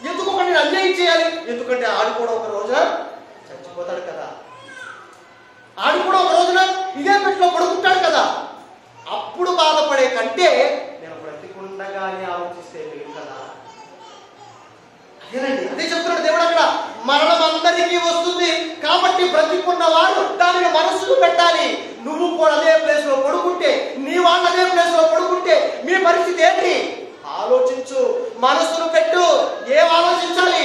ఎందుకు ఒక నేను అన్యాయం చేయాలి? ఎందుకంటే ఆడు కూడా ఒక రోజున చచ్చిపోతాడు కదా, ఆడు కూడా ఒక రోజున ఇదే పెట్టిలో పడుకుంటాడు కదా. అప్పుడు బాధపడే కంటే నేను బ్రతికుండగానే ఆలోచిస్తే లేదు కదా. అదేనండి, అదే చెప్తున్నాడు దేవుడు అక్కడ. మరణం అందరికీ వస్తుంది కాబట్టి బ్రతికున్న వాడు దానిని మనసుకు పెట్టాలి. నువ్వు కూడా అదే ప్లేస్ లో పడుకుంటే, నీ వాళ్ళు అదే ప్లేస్ లో పడుకుంటే మీ పరిస్థితి ఏంటి? ఆలోచించు, మనసును పెట్టు. ఏం ఆలోచించాలి?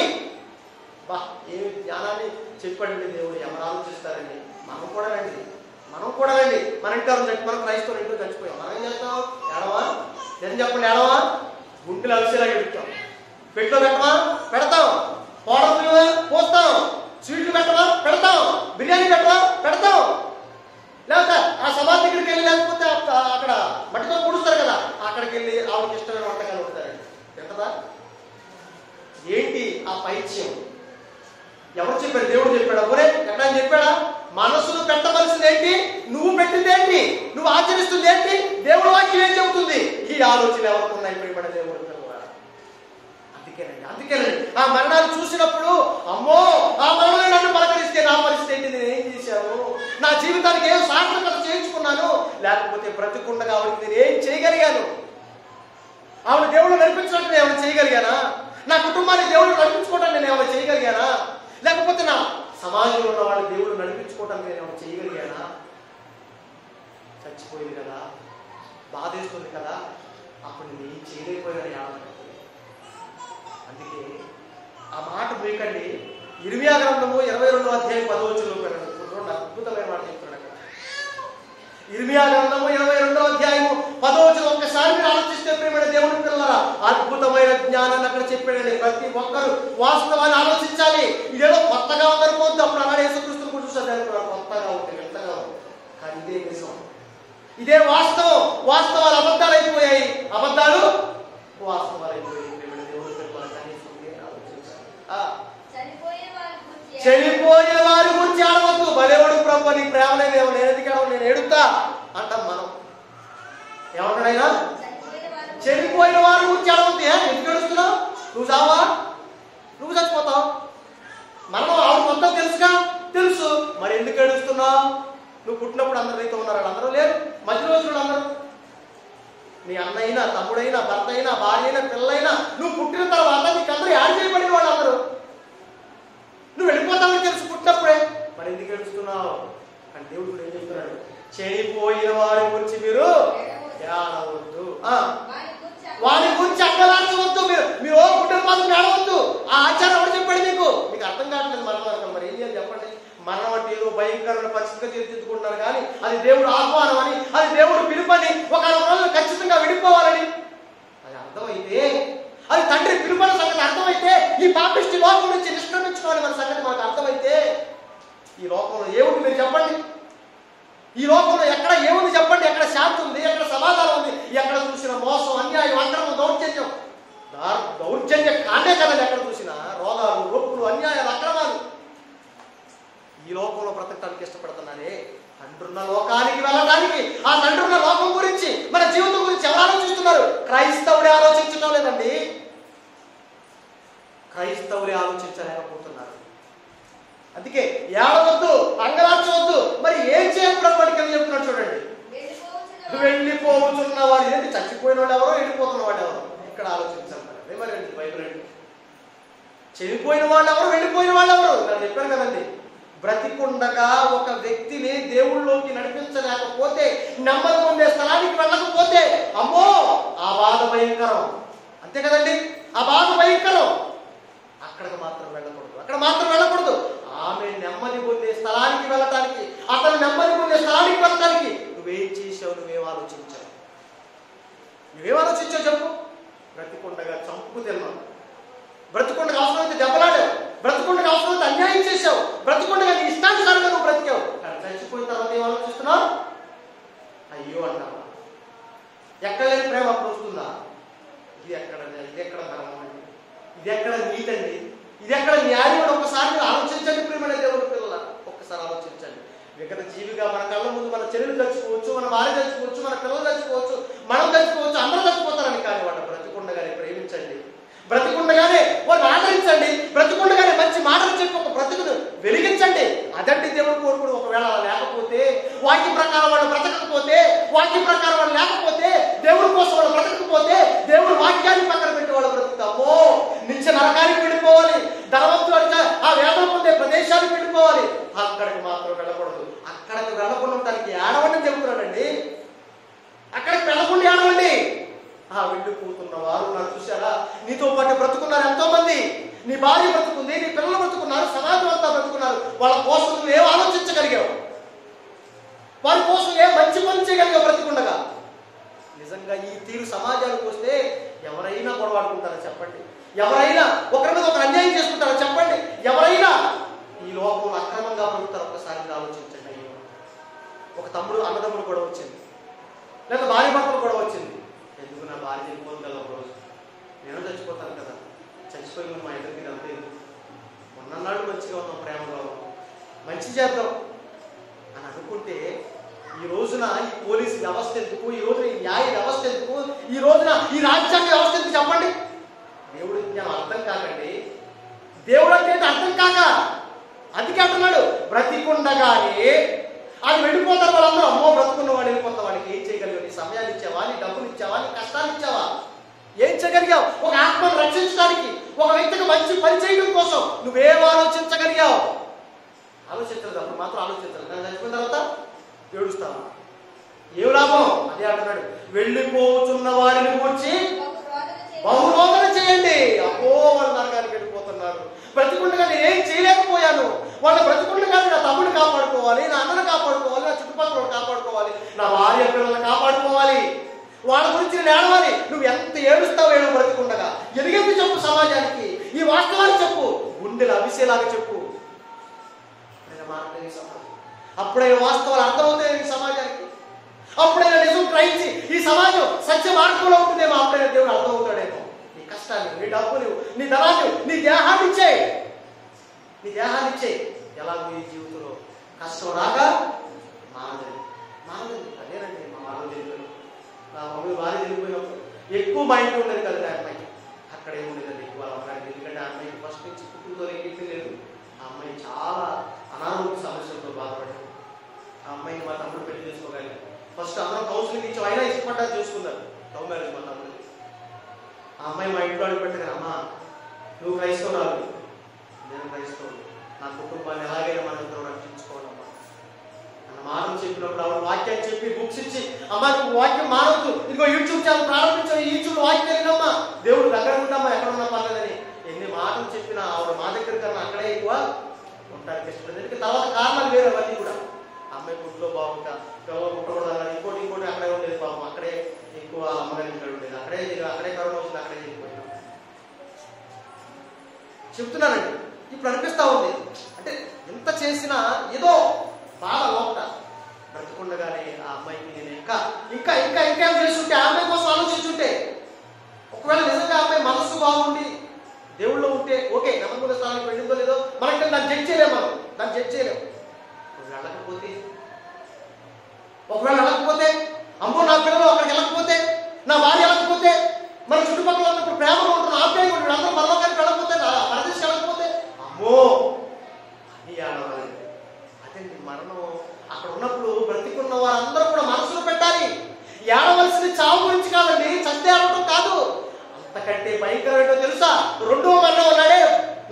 బా, ఏమి జ్ఞానాన్ని చెప్పండి దేవుడు. ఎవరు ఆలోచిస్తారండి? మనం కూడా రండి, మనం కూడా రండి. మన ఇంటారు మనం క్రైస్తవులు ఇంట్లో చచ్చిపోయాం, మనం ఏం చేస్తాం? ఏడవా? నేను చెప్పండి, ఏడవా? గుంటలు అలసేలా పెడతాం, పెట్టలో పెట్టమా? పెడతాం. పౌడర్లు పోస్తాం, స్వీట్లు పెట్టమా? పెడతాం. బిర్యానీ పెట్టమా? పెడతాం. లేకపోతే ఆ సమాధి దగ్గరికి వెళ్ళి, లేకపోతే అక్కడ మట్టితో పూడుస్తారు కదా, అక్కడికి వెళ్ళి ఆవిడకి ఇష్టమైన వంటకాలు ఉంటారండి. తింటదా? ఏంటి ఆ పైత్యం? ఎవరు చెప్పారు? దేవుడు చెప్పాడా? ఒరే ఎక్కడ చెప్పాడా? మనసును పెట్టవలసింది ఏంటి? నువ్వు పెట్టింది ఏంటి? నువ్వు ఆచరిస్తుంది ఏంటి? దేవుడు వాక్యం ఏం చెబుతుంది? ఈ ఆలోచన ఎవరికి ఉన్నాయి? ప్రియమైన దేవుడు. అందుకేనండి ఆ మరణాలు చూసినప్పుడు, అమ్మో ఆ మరణాలు నన్ను పలకరిస్తే నా పరిస్థితి ఏంటి? నేను ఏం చేశాను? నా జీవితానికి ఏం సార్థకత చేయించుకున్నాను? లేకపోతే బ్రతికుండగా ఆవిడకి నేను ఏం చేయగలిగాను? ఆవిడ దేవుడు నడిపించడానికి నేను ఏమైనా చేయగలిగానా? నా కుటుంబాన్ని దేవుడు నడిపించుకోవడానికి నేను ఏమైనా చేయగలిగానా? లేకపోతే నా సమాజంలో ఉన్న వాళ్ళ దేవుడు నడిపించుకోవడానికి నేను ఏమైనా చేయగలిగానా? చచ్చిపోయింది కదా, బాధేస్తుంది కదా, అప్పుడు నేను ఏం చేయలేకపోయాను. అందుకే ఆ మాట మీకండి. ఇర్మియా గ్రంథము 22వ అధ్యాయం 10వ వచనంలో అద్భుతమైన మాట చెప్తున్నాడు అక్కడ. ఇర్మియా గ్రంథము 22వ అధ్యాయము 10వ వచనం ఒక్కసారి మీరు ఆలోచిస్తే ప్రియమైన దేవుని పిల్లలారా, అద్భుతమైన జ్ఞానాన్ని అక్కడ చెప్పాడండి. ప్రతి ఒక్కరు వాస్తవాన్ని ఆలోచించాలి. ఇదేదో కొత్తగా ఉందనుకోవద్దు. అప్పుడు అలా యేసుక్రీస్తుని కూడా చూసారు, కొత్తగా ఉంటుంది, వింతగా ఉంది. కానీ ఇదే నిజం, ఇదే వాస్తవం. వాస్తవాలు అబద్ధాలు అయిపోయాయి, అబద్ధాలు వాస్తవాలు అయిపోయాయి. చనిపోయే వారి గురించి ఆడవద్దు. బలేవాడు ప్రభు, నీ ప్రేమ లేదేమో, నేను ఎందుకు నేను ఏడుతా అంటాం మనం. ఏమంటాడైనా? చనిపోయిన వారి గురించి ఆడవద్దు. ఎందుకు ఏడుస్తున్నావు? నువ్వు చావా? నువ్వు చచ్చిపోతావు. మరణం ఆవిడ మొత్తం తెలుసుగా, తెలుసు. మరి ఎందుకు ఏడుస్తున్నావు? నువ్వు పుట్టినప్పుడు అందరు నీతో ఉన్నారు, అందరూ లేరు. మధ్య రోజులు అందరూ, నీ అన్నైనా, తమ్ముడైనా, భర్త అయినా, భార్య అయినా, పిల్లైనా, నువ్వు పుట్టిన తర్వాత నీకు అందరూ యాడ్ చేయబడిన వాళ్ళు అందరూ. నువ్వు వెళ్ళిపోతావని తెలుసు పుట్టినప్పుడే. మరి ఎందుకు ఏడుస్తున్నావు? అని దేవుడు కూడా ఏం చెప్తున్నాడు? చనిపోయిన వారి గురించి మీరు ఏడవద్దు, వారి గురించి అక్కలాడవద్దు. మీరు పుట్టిన మాత్రం ఏడవద్దు. ఆ ఆచారం ఎవరు చెప్పాడు మీకు? మీకు అర్థం కావట్లేదు మరణం అనక. మరి ఏం చేయాలి చెప్పండి? మరణం అంటే ఏదో భయంకరమైన పరిస్థితిగా తీర్చిదిద్దుకుంటున్నారు కానీ అది దేవుడు ఆహ్వానం అని, అది దేవుడు పిలుపని, ఒక రోజు ఖచ్చితంగా విడిపోవాలని అది అర్థమైతే, అది తండ్రి పిలుపని సంగతి అర్థమైతే, ఈ పాపిష్టి లోకం నుంచి నిష్క్రమించుకోవాలి మన సంగతి మనకు అర్థమైతే, ఈ లోకంలో ఏముంది మీరు చెప్పండి? ఈ లోకంలో ఎక్కడ ఏముంది చెప్పండి? ఎక్కడ శాంతి ఉంది? ఎక్కడ సమాధానం ఉంది? ఎక్కడ చూసిన మోసం, అన్యాయం, అక్రమం, దౌర్జన్య కాండే కదండి. ఎక్కడ చూసినా రోగాలు, రొప్పులు, అన్యాయాలు, అక్రమాలు. ఈ లోకంలో బ్రతకడానికి ఇష్టపడుతున్నారే, తండ్రున్న లోకానికి వెళ్ళడానికి, ఆ తండ్రున్న లోకం గురించి, మన జీవితం గురించి ఎవరు ఆలోచిస్తున్నారు? క్రైస్తవుడే ఆలోచించడం లేదండి. క్రైస్తవులే ఆలోచించలేకపోతున్నారు. అందుకే ఏడవద్దు, అంగలార్చవద్దు. మరి ఏం చేయాలి ప్రభు అని చెప్తున్నాడు చూడండి. వెళ్ళిపోతున్న వాడు ఏంటి? చచ్చిపోయిన వాడు ఎవరో, వెళ్ళిపోతున్న వాడు ఎవరో ఇక్కడ ఆలోచించాలి. మరి బైబిల్ అండి, చనిపోయిన వాళ్ళు ఎవరు, వెళ్ళిపోయిన వాళ్ళు ఎవరు? నేను చెప్పాను కదండి, బ్రతికుండగా ఒక వ్యక్తిని దేవుళ్ళలోకి నడిపించలేకపోతే, నెమ్మది పొందే స్థలానికి వెళ్ళకపోతే, అమ్మో ఆ బాధ భయంకరం. అంతే కదండి, ఆ బాధ భయంకరం. అక్కడికి మాత్రం వెళ్ళకూడదు, అక్కడ మాత్రం వెళ్ళకూడదు. ఆమె నెమ్మది పొందే స్థలానికి వెళ్ళటానికి, అతను నెమ్మది పొందే స్థలానికి వెళ్ళటానికి నువ్వేం చేసావు? నువ్వేం ఆలోచించావు? చెప్పు. బ్రతికుండగా చంపు తిన్నావు, బ్రతికుండగా అవసరమైతే దెబ్బలాడావు, బ్రతికుండగా అవసరమైతే అన్యాయం చేశావు, బ్రతికుండగా నీ ఇష్టానుసారంగా నువ్వు బ్రతికావు. కానీ చచ్చిపోయిన తర్వాత ఏం ఆలోచిస్తున్నావు? అయ్యో అంటావా? ఎక్కడ లేని ప్రేమ అప్పుడు వస్తుందా? ఇది ఎక్కడ ధర్మం అండి? ఇది ఎక్కడ నీతండి? ఇది ఎక్కడ న్యాయం? ఒక్కసారి ఆలోచించండి ప్రేమైన దేవుడి పిల్లల, ఒక్కసారి ఆలోచించండి. విగత జీవిగా మన కళ్ళ ముందు మన చెల్లెలు చచ్చిపోవచ్చు, మన భార్య చచ్చిపోవచ్చు, మన పిల్లలు చచ్చిపోవచ్చు, మనం చచ్చిపోవచ్చు, అందరూ చచ్చిపోతారని. కానీ వాళ్ళు బ్రతికుండగానే ప్రేమించండి, బ్రతికుండగానే వాళ్ళు ఆదరించండి, బ్రతికుండగానే మంచి మాటలు చెప్పి ఒక బ్రతుకును వెలిగించండి. అదండి దేవుడు కోరుకుడు. ఒకవేళ లేకపోతే, వాక్య ప్రకారం వాళ్ళు బ్రతకకపోతే, వాక్య ప్రకారం వాళ్ళు లేకపోతే, దేవుడి కోసం వాళ్ళు బ్రతకకపోతే, దేవుడు వాక్యాన్ని పక్కన పెట్టి వాళ్ళు బ్రతుకుతామో నిత్య నరకానికి వెళ్ళిపోవాలి, ధనవంతుడు ఆ వేదన పొందే ప్రదేశానికి వెళ్ళిపోవాలి. అక్కడికి మాత్రం వెళ్ళకూడదు. అక్కడికి వెళ్ళకుండా దానికి ఏడవని చెబుతున్నాడండి. అక్కడికి వెళ్ళకుండా ఏడవండి. ఆ వెళ్ళిపోతున్న వారు నాకు చూసారా, నీతో పాటు బ్రతుకున్నారు ఎంతో మంది. నీ భార్య బ్రతుకుంది, నీ పిల్లలు బ్రతుకున్నారు, సమాజం అంతా బ్రతుకున్నారు. వాళ్ళ కోసం నువ్వు ఏం ఆలోచించగలిగావు? వారి కోసం ఏం మంచి పని చేయగలిగావు బ్రతుకుండగా? నిజంగా ఈ తీరు సమాజానికి వస్తే ఎవరైనా గొడవాడుకుంటారా చెప్పండి? ఎవరైనా ఒకరి మీద ఒకరు అన్యాయం చేసుకుంటారా చెప్పండి? ఎవరైనా ఈ లోకంలో అక్రమంగా బ్రతుకుతారు? ఒక్కసారి ఆలోచించండి. అయ్యో, ఒక తమ్ముడు అన్నదమ్ముడు గొడవ వచ్చింది, లేదా భార్య భర్తలు గొడవ వచ్చింది. ఎందుకు నా భార్య చనిపోదు కదా, ఒక రోజు నేను చచ్చిపోతాను కదా, చచ్చిపోయి మా ఇద్దరికి అంతే. మొన్నన్నాడు మంచిగా ఉన్నాం, ప్రేమగా ఉన్నాం, మంచి చేద్దాం అని అనుకుంటే, ఈ రోజున ఈ పోలీసు వ్యవస్థ ఎందుకు, ఈ రోజున ఈ న్యాయ వ్యవస్థ ఎందుకు, ఈ రోజున ఈ రాజ్యాంగ వ్యవస్థ ఎందుకు చెప్పండి? దేవుడి జ్ఞానం అర్థం కాకండి, దేవుడు అంటే అర్థం కాక. అందుకే అంటున్నాడు, బ్రతికుండగానే అది వెళ్ళిపోతారు వాళ్ళందరూ. అమ్మో బ్రతుకున్న వాడు వెళ్ళిపోతాం, వాడికి ఏం చేయగలిగావు? నీ సమయాన్ని ఇచ్చావా? నీ డబ్బులు ఇచ్చావా? నీ కష్టాలు ఇచ్చావా? ఏం చేయగలిగావు? ఒక ఆత్మను రక్షించడానికి, ఒక వ్యక్తికి మంచి పని చేయడం కోసం నువ్వేం ఆలోచించగలిగావు? ఆలోచించలేదు. అప్పుడు మాత్రం ఆలోచించలేదు. నేను చచ్చిపోయిన తర్వాత ఏడుస్తాను, ఏం లాభం? అదే అంటున్నాడు, వెళ్ళిపోతున్న వారిని కూర్చి బహురోధన చేయండి. అబ్బో వాళ్ళు నరకానికి వెళ్ళిపోతున్నారు. బ్రతికుండగా నేను ఏం చేయలేకపోయాను, వాళ్ళ బ్రతికుండగా నా తమ్ముడిని కాపాడుకోవాలి, నా అన్నను కాపాడుకోవాలి, నా చుట్టుపక్కల కాపాడుకోవాలి, నా భార్య పిల్లల్ని కాపాడుకోవాలి, వాళ్ళ గురించి నేను ఏడవాలి. నువ్వు ఎంత ఏడుస్తావు ఏడవ బ్రతికుండగా? ఎదిగేది చెప్పు సమాజానికి, ఈ వాస్తవాన్ని చెప్పు, గుండెలు అభిషేలాగా చెప్పు. అప్పుడైనా వాస్తవాలు అర్థమవుతాయి ఈ సమాజానికి, అప్పుడైనా నిజం గ్రహించి ఈ సమాజం సత్య మార్గంలో ఉంటుందేమో, అప్పుడైనా దేవుడు అర్థమవుతాడేమో. నీ కష్టాన్ని, నీ డబ్బులు, నీ ధనాన్ని, నీ దేహాన్ని ఇచ్చేయి, నీ దేహాన్ని ఇచ్చేయి. ఎలాగో ఈ జీవితంలో కష్టం రాగా మానదండి, మానదండి. అదేనండి మా మానవ జీవితంలో. నా మమ్మీ వారి వెళ్ళిపోయినప్పుడు ఎక్కువ మా ఇంట్లో ఉండేది కదా అమ్మాయి, అక్కడ ఏముండేదండి ఎక్కువ అమ్మాయి. ఎందుకంటే ఆ అమ్మాయికి ఫస్ట్ నుంచి పుట్టుతో ఏమీ లేదు. ఆ అమ్మాయి చాలా అనారోగ్య సమస్యలతో బాధపడింది. ఆ అమ్మాయిని మా తమ్ముడు పెళ్లి చేసుకోగలిగారు. ఫస్ట్ అందరం కౌన్సిలింగ్ ఇచ్చాం, అయినా ఇష్టపడ్డా చేసుకున్నారు. లవ్ మ్యారేజ్ మా తమ్ముడు. ఆ అమ్మాయి మా ఇంట్లో అడుగు పెట్టగానే, అమ్మ నువ్వు క్రైస్తవురాలు, నేను క్రైస్తవుడు, నా కుటుంబాన్ని ఎలాగైనా మన ఇద్దరు రక్షించుకోవాలమ్మా అన్న మాటలు చెప్పినప్పుడు ఆవిడ వాక్యాన్ని చెప్పి బుక్స్ ఇచ్చి, అమ్మా నువ్వు వాక్యం మానవద్దు, ఇదిగో యూట్యూబ్ ఛానల్ ప్రారంభించావు, యూట్యూబ్ వాక్యం వెళ్ళినమ్మా, దేవుడు దగ్గర ఉంటామా ఎక్కడ ఉన్నా పర్లేదని ఎన్ని మాటలు చెప్పినా ఆవిడ మా దగ్గర కన్నా అక్కడే ఎక్కువ ఉండడానికి ఇష్టపడింది. తర్వాత కారణాలు వేరే అవన్నీ కూడా. అమ్మాయి పుట్లో బాగుంటా, పిల్లలు పుట్టకూడదు అన్నారు, ఇంకోటి అక్కడే ఉండేది పాపం, అక్కడే ఎక్కువ అమ్మగారి ఇంట్లో ఉండేది, అక్కడే కరోనా వచ్చింది, అక్కడే చనిపోయింది. చెప్తున్నానండి. ఇప్పుడు అనిపిస్తా ఉంది, అంటే ఎంత చేసినా ఏదో బాధ లోపల. బ్రతికుండగానే ఆ అమ్మాయికి నేను ఇంకా ఇంకా ఇంకా ఇంకా చేస్తుంటే, ఆ అమ్మాయి కోసం ఆలోచించుంటే, ఒకవేళ నిజంగా అమ్మాయి మనస్సు బాగుండి దేవుళ్ళు ఉంటే ఓకే, నమ్మకం స్థానానికి వెళ్ళిందో లేదో మనకి దాన్ని జడ్జ్ చేయలేము, దాన్ని జడ్జ్ చేయలేము. ఒకవేళ వెళ్ళకపోతే, అమ్మో నా పిల్లలు అక్కడికి వెళ్ళకపోతే, నా భార్య వెళ్ళకపోతే, మన చుట్టుపక్కల ఉన్నప్పుడు ప్రేమలో ఉంటున్న ఆప్యాయంగా ఉంటుంది, అందరూ మనలోకానికి వెళ్ళకపోతే, పరదేశం వెళ్ళకపోతే, అమ్మో అని ఆడవాలి. అదేంటి మరణం అక్కడ ఉన్నప్పుడు బ్రతికున్న వారందరూ కూడా మనసులో పెట్టాలి. ఏడవలసింది చావు గురించి కాదండి, చస్తే ఆడటం కాదు. అంతకంటే భయంకరం ఏంటో తెలుసా? రెండో మరణం ఉన్నాడే,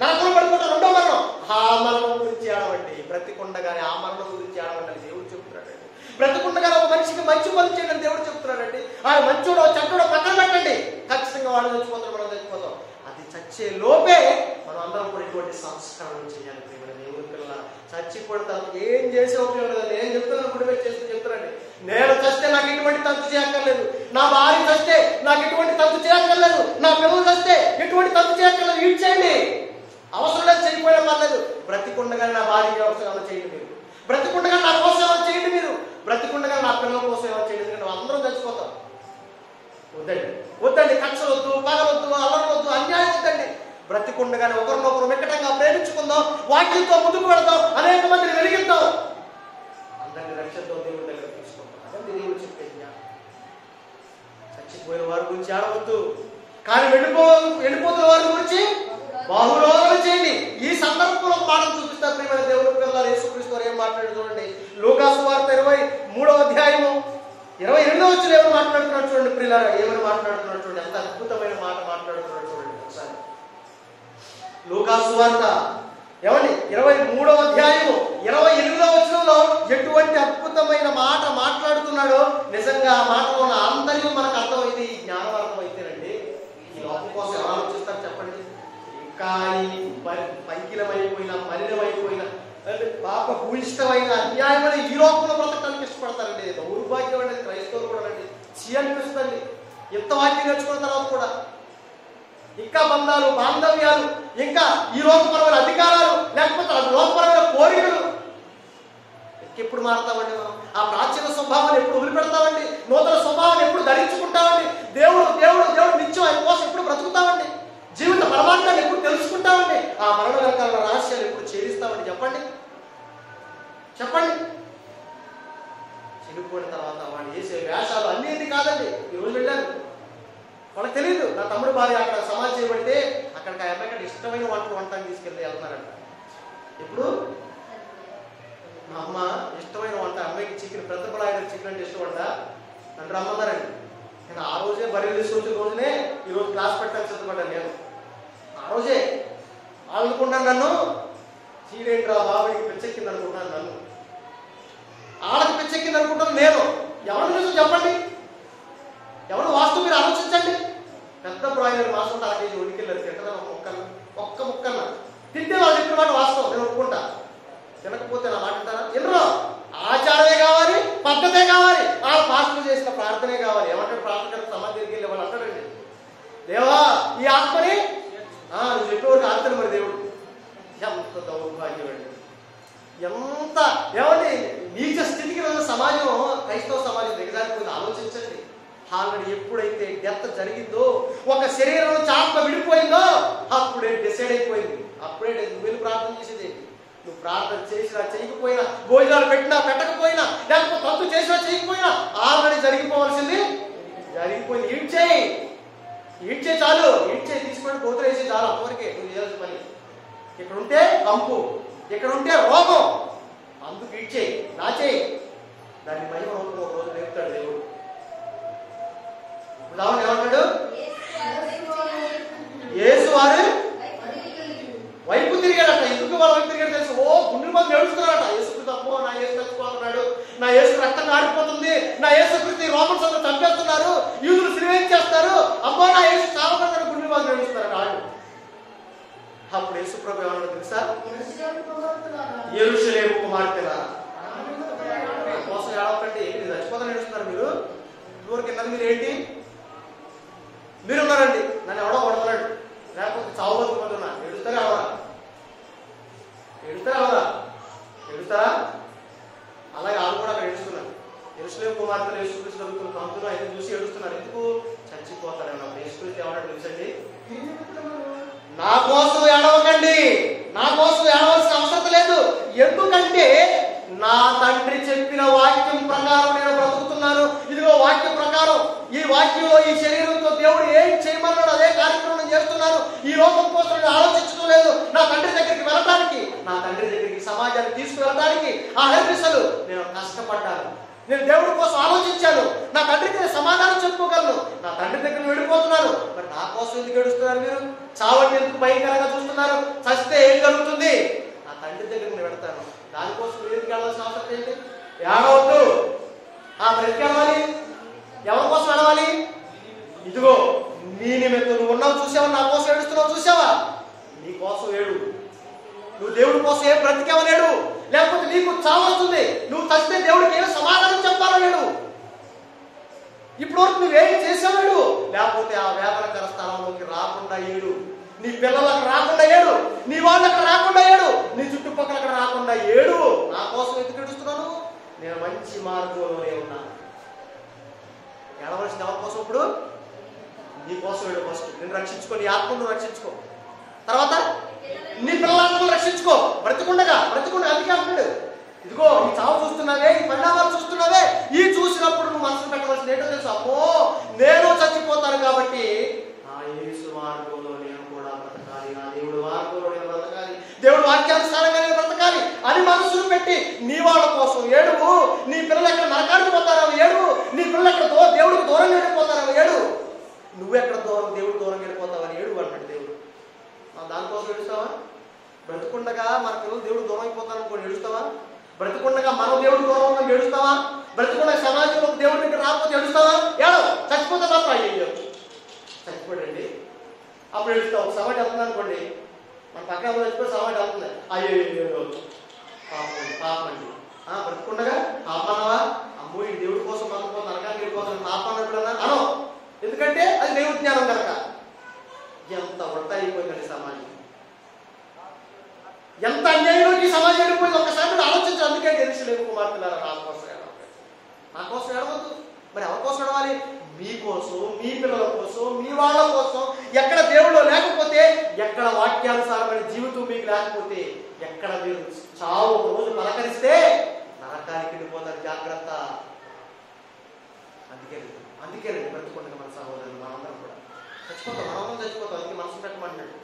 నరకం పడిపోతే రెండో మరణం, ఆ మరణం గురించి ఆడవండి. బ్రతికుండగానే ఆ మరణం గురించి ఆడవండి దేవుడు చెప్తున్నాడండి. బ్రతికుండగానే ఒక మనిషికి మంచి పనులు చేయడం దేవుడు చెప్తున్నాడండి. ఆ మంచోడో చెడ్డోడో పక్కన పెట్టండి, ఖచ్చితంగా వాడు చచ్చిపోతాడు, మనం చచ్చిపోతాం. అది చచ్చే లోపే మనం అందరం కూడా ఇటువంటి సంస్కరణ చేయాలి. దేవుడి పిల్లల చచ్చిపోతాం, ఏం చేసే ఉపయోగం లేదు. నేను చెప్తున్నాను, గుడి మీద చేస్తూ చెప్తున్నాండి. నేను చస్తే నాకు ఎటువంటి తంతు చేయక్కర్లేదు, నా భార్య చస్తే నాకు ఎటువంటి తంతు చేయక్కర్లేదు, నా పిల్లలు చస్తే ఎటువంటి తంతు చేయక్కర్లేదు. ఈడ్ చేయండి, అవసరం లేదు, చేయకపోయినా పర్లేదు. బ్రతికుండగానే నా భార్య అవసరం ఏమైనా చేయండి మీరు, బ్రతికుండగా నా కోసం ఏమైనా చేయండి మీరు, బ్రతికుండగా నా పిల్లల కోసం ఏమైనా చేయండి. ఎందుకంటే అందరం చచ్చిపోతాం. వద్దండి వద్దండి, కక్షలు వద్దు, పగలొద్దు, అల్లరి వద్దు, అన్యాయం వద్దండి. బ్రతికుండగానే ఒకరినొకరు మిక్కటంగా ప్రేమించుకుందాం, వాక్యంతో ముందుకు వెళదాం, అనేక మందిని వెలిగిద్దాం, అందరినీ రక్షిద్దాం, దేవుడి దగ్గర తీసుకుంటాం. అదే దేవుడు చెప్పేది. చచ్చిపోయిన వారి గురించి ఆడవద్దు, కానీ వెళ్ళిపోతున్న వారి గురించి బాహురోధన చేయండి. ఈ సందర్భంలో పాఠం చూపిస్తారు ప్రియమైన దేవుడి పిల్లలు. యేసుక్రీస్తు ఏం మాట్లాడు చూడండి. లూకాసు వార్త 23వ అధ్యాయము 22వ వచనం ఏమని మాట్లాడుతున్నాడు చూడండి ప్రియులారా, ఏమని మాట్లాడుతున్నాడు చూడండి. ఎంత అద్భుతమైన మాట మాట్లాడుతున్నాడు చూడండి ఒకసారి. లూకాసు వార్త ఏమండి 23వ అధ్యాయము 28వ వచనంలో ఎటువంటి అద్భుతమైన మాట మాట్లాడుతున్నాడో. నిజంగా ఆ మాటలో ఉన్న ఆంతర్యం మనకు అర్థమైతే, ఈ జ్ఞానం అర్థమైతేనండి ఈ లోకం కోసం ఎలా ఆలోచిస్తారు చెప్పండి. ఇంకా ఈ పంకిలమైపోయిన, మలినమైపోయిన, పాప భూయిష్టమైన, అన్యాయమైన ఈ లోకంలో బ్రతకడానికి ఇష్టపడతారండి. దౌర్భాగ్యం అనేది క్రైస్తవులు కూడా అండి, అనిపిస్తుందండి. ఎంత వాక్యం నేర్చుకున్న తర్వాత కూడా ఇంకా బంధాలు, బాంధవ్యాలు, ఇంకా ఈ లోకపరమైన అధికారాలు, లేకపోతే లోకపరమైన కోరికలు ఎప్పుడు మారుతామండి మనం? ఆ ప్రాచీన స్వభావాన్ని ఎప్పుడు వదిలిపెడతామండి? నూతన స్వభావాన్ని ఎప్పుడు ధరించుకుంటామండి? దేవుడు దేవుడు దేవుడు నిత్యం ఆయన కోసం ఎప్పుడు బ్రతుకుతామండి? జీవిత పరమార్థాన్ని ఎప్పుడు తెలుసుకుంటామండి? ఆ మరణ రకాల రహస్యాలు ఎప్పుడు ఛేదిస్తామండి? చెప్పండి చెప్పండి. చనిపోయిన తర్వాత వాడు చేసే వేషాలు అన్నీ కాదండి. ఈరోజు వెళ్ళాను, వాళ్ళకి తెలియదు. నా తమ్ముడు భార్య అక్కడ సమాధి చేయబడితే అక్కడికి ఆ అమ్మాయి అక్కడ ఇష్టమైన వంటని తీసుకెళ్ళి వెళ్తున్నారంట. ఇప్పుడు మా అమ్మ ఇష్టమైన వంట, అమ్మాయికి చికెన్, పెద్దపడాయి చికెన్ అంటే ఇష్టం వంట నన్ను రమ్మన్నారండి. నేను ఆ రోజే బర్రెలు తీసుకొచ్చిన రోజునే ఈరోజు క్లాస్ పెట్టాలని సిద్ధపడ్డాను. నేను ఆ రోజే అనుకుంటాను, నన్ను చీడేంట్రా బాబుకి పిచ్చెక్కింది అనుకుంటున్నాను, నన్ను ఆడకి పిచ్చెక్కింది అనుకుంటాను. నేను ఎవరి నిజం చెప్పండి, ఎవరు వాస్తవం మీరు ఆలోచించండి. పెద్ద బ్రాయిలర్ మాసం 1/2 కేజీ ఉడికెళ్ళారు, తింటారా ఒక్క ముక్కన్న తింటే వాళ్ళు చెప్పిన మాట వాస్తవం, నేను ఒప్పుకుంటా. తినకపోతే నా మాట అంటారా? ఎన్నో ఆచారమే కావాలి, పద్ధతే కావాలి, ఆ పాస్టర్ చేసిన ప్రార్థనే కావాలి. ఏమంటాడు ప్రార్థన? సమాధి దగ్గరికి వెళ్ళే వాళ్ళు అంటాడండి, దేవా ఈ ఆత్మని నువ్వు చెప్పేవాడికి ఆత్మని మరి దేవుడు. ఎంత దౌర్భాగ్యం అండి, ఎంత ఏమండి నీచ స్థితికి సమాజం, క్రైస్తవ సమాజం దిగజారిపోయింది. ఆలోచించండి. ఆల్రెడీ ఎప్పుడైతే డెత్ జరిగిందో, ఒక శరీరం నుంచి ఆత్మ విడిపోయిందో, అప్పుడే డిసైడ్ అయిపోయింది. అప్పుడే నువ్వు ప్రార్థన చేసేది. నువ్వు ప్రార్థన చేసినా చేయకపోయినా, భోజనాలు పెట్టినా పెట్టకపోయినా, లేకపోతే తప్పు చేసినా చేయకపోయినా, ఆల్రెడీ జరిగిపోవాల్సింది జరిగిపోయింది. ఈడ్చే చాలు, ఈడ్చే తీసుకొని కోతులు వేసి చాలు, అంతవరకే నువ్వు చేయాల్సిన పని. ఇక్కడ ఉంటే కంపు, ఇక్కడ ఉంటే రోగం, అందుకు ఈడ్చేయి, నాచేయి. దాన్ని మహిమ రూపంలో ఒక రోజు నేర్పుతాడు దేవుడు. ఉదాహరణ ఏమంటాడు? యేసు వారు వైపు తిరిగాడట. ఎందుకు వాళ్ళ వైపు తిరిగాడు తెలుసు? గుండె మంది ఏడుస్తున్నాడట. యేసుక్రీస్తు అమ్మో నా యేసు చచ్చిపోతున్నాడు, నా యేసు రక్తం ఆడిపోతుంది, నా యేసుక్రీస్తు రోమన్స్ అందరూ చంపేస్తున్నారు, యూదులు సిలువేం చేస్తారు, అమ్మో నా యేసు చావకుండా గుండె మంది ఏడుస్తున్నారట. వాళ్ళు ప్రభు ఏమన్నా తెలుసా? యెరూషలేము కుమార్తెలారా కోసం ఏడవకండి. మీరు చచ్చిపోతాను ఏడుస్తున్నారు. మీరు ఇదివరకు కింద మీరు ఏంటి? మీరున్నారండి. నన్ను ఎవడో కొడతాడు, లేకపోతే చావు బతుకుతున్నా. ఏడుస్తారా ఎవరా? ఏడుస్తారా? అలాగే వాళ్ళు కూడా అక్కడ ఏడుస్తున్నారు. యెరూషలేము కుమార్తెలు యేసుక్రీస్తు జరుగుతున్న పంతులు అయితే చూసి ఏడుస్తున్నారు. ఎందుకు? చచ్చిపోతారు. యేసుక్రీస్తు ఏమన్నా తెలుసండి? నా కోసం ఏడవకండి, నా కోసం ఏడవలసిన అవసరం లేదు. ఎందుకంటే నా తండ్రి చెప్పిన వాక్యం ప్రకారం నేను బ్రతుకుతున్నాను. ఇదిగో వాక్యం ప్రకారం, ఈ వాక్యంలో ఈ శరీరంతో దేవుడు ఏం చేయమన్నాడు అదే కార్యక్రమం చేస్తున్నాను. ఈ లోకం కోసం నేను ఆలోచించడం లేదు. నా తండ్రి దగ్గరికి వెళ్ళడానికి, నా తండ్రి దగ్గరికి సమాజాన్ని తీసుకువెళ్ళడానికి ఆ హెల్పిసలు నేను కష్టపడ్డాను. నేను దేవుడి కోసం ఆలోచించాను. నా తండ్రికి నేను సమాధానం చెప్పుకోగలను. నా తండ్రి దగ్గర వెళ్ళిపోతున్నాను. మరి నా కోసం ఎందుకు ఏడుస్తున్నారు మీరు? చావండి ఎందుకు భయంకరంగా చూస్తున్నారు? చస్తే ఏం జరుగుతుంది? నా తండ్రి దగ్గరికి నేను వెళ్తాను. దానికోసం మీరు ఎందుకు వెళ్ళాల్సిన అవసరం ఏంటి? ఏడవద్దు. మరి ఎందుకు వెళ్ళాలి? ఎవరి కోసం వెళ్ళాలి? ఇదిగో నీ నిమిత్తం నువ్వు ఉన్నావు చూసావా? నా కోసం ఏడుస్తున్నావు చూసావా? నీ కోసం ఏడు. నువ్వు దేవుడి కోసం ఏం బ్రతికేవలేడు. లేకపోతే నీకు చావు వస్తుంది. నువ్వు చస్తే దేవుడికి ఏం సమాధానం చెప్పాలో లేడు. ఇప్పుడు వరకు నువ్వేం చేసావాడు? లేకపోతే ఆ వేదనకర స్థలంలోకి రాకుండా ఏడు. నీ పిల్లలకు రాకుండా ఏడు. నీ వాళ్ళకి రాకుండా ఏడు. నీ చుట్టుపక్కల అక్కడ రాకుండా ఏడు. నా కోసం ఎందుకు ఏడుస్తున్నాను? నేను మంచి మార్గంలోనే ఉన్నాను. ఏడవలసిన ఎవరి కోసం? ఇప్పుడు నీ కోసం ఏడు. ఫస్ట్ నేను రక్షించుకో, నీ ఆత్మను రక్షించుకో. తర్వాత నీ పిల్లలను రక్షించుకో. బ్రతికుండగా అందుకే అంటాడు, ఇదిగో ఈ చావు చూస్తున్నావే, ఈ పరిణామాలు చూస్తున్నావే, ఈ చూసినప్పుడు నువ్వు మనసును పెట్టవలసిన ఏంటో తెలుసు. అమ్మో నేను చచ్చిపోతాను కాబట్టి నా యేసు మార్గంలో నేను కూడా బ్రతకాలి, నా దేవుడు మార్గంలో నేను బ్రతకాలి, దేవుడు వాక్యానుసారంగా నేను బ్రతకాలి అని మనసును పెట్టి నీ వాళ్ళ కోసం ఏడువు. నీ పిల్లలు ఎక్కడ నరకానికి పోతారో ఏడువు. నీ పిల్లలు ఎక్కడ దేవుడికి దూరంగా వెళ్ళిపోతారో ఏడు. నువ్వెక్కడ దేవుడు దూరంగా వెళ్ళిపోతావని ఏడు అంటాడు దేవుడు. దానికోసం ఏడుస్తావా? బ్రతుకుండగా మన పిల్లలు దేవుడు దూరం అయిపోతారనుకోండి ఏడుస్తావా? బ్రతుకుండగా మనం దేవుడు దూరం ఉన్నాం ఏడుస్తావా? బ్రతుకుండగా సమాజంలో దేవుడి దగ్గర రాకపోతే ఏడుస్తావా? ఏడవ. చచ్చిపోతే మాత్రం అయ్యో చచ్చిపోడండి అప్పుడు ఏడుస్తావు. సమాజం వెళ్తుంది అనుకోండి, మన పక్కన చచ్చిపోయి సమాజం వెళ్తుంది, అయ్యో పాపం అండి. బ్రతుకుండగా పాపనవా? అమ్మో ఈ దేవుడి కోసం బతుకుపోతే నరకానికి వెళ్ళిపోతాను పాపం ఎప్పుడన్నా అనో. ఎందుకంటే అది దేవుడి జ్ఞానం కనుక. ఎంత వడ్డ అయిపోయిందండి సమాజం, ఎంత అన్యాయంలోకి సమాజం వెళ్ళిపోయింది. ఒక్కసారి ఆలోచించాలి. అందుకే యెరూషలేము కుమార్తెలారా నా కోసం ఏడవద్దు. మరి ఎవరి కోసం ఏడవాలి? మీకోసం, మీ పిల్లల కోసం, మీ వాళ్ళ కోసం. ఎక్కడ దేవుడు లేకపోతే, ఎక్కడ వాక్యానుసారమైన జీవితం మీకు లేకపోతే, ఎక్కడ మీరు చావు ఒక రోజు పలకరిస్తే నరకానికి వెళ్ళిపోతారు. జాగ్రత్త. అందుకే బ్రతుకుంటుంది మన సహోదరులు. మనందరం కూడా చచ్చిపోతాం, మనందరం చచ్చిపోతాం. అందుకే మనసు పెట్టమంటున్నాడు.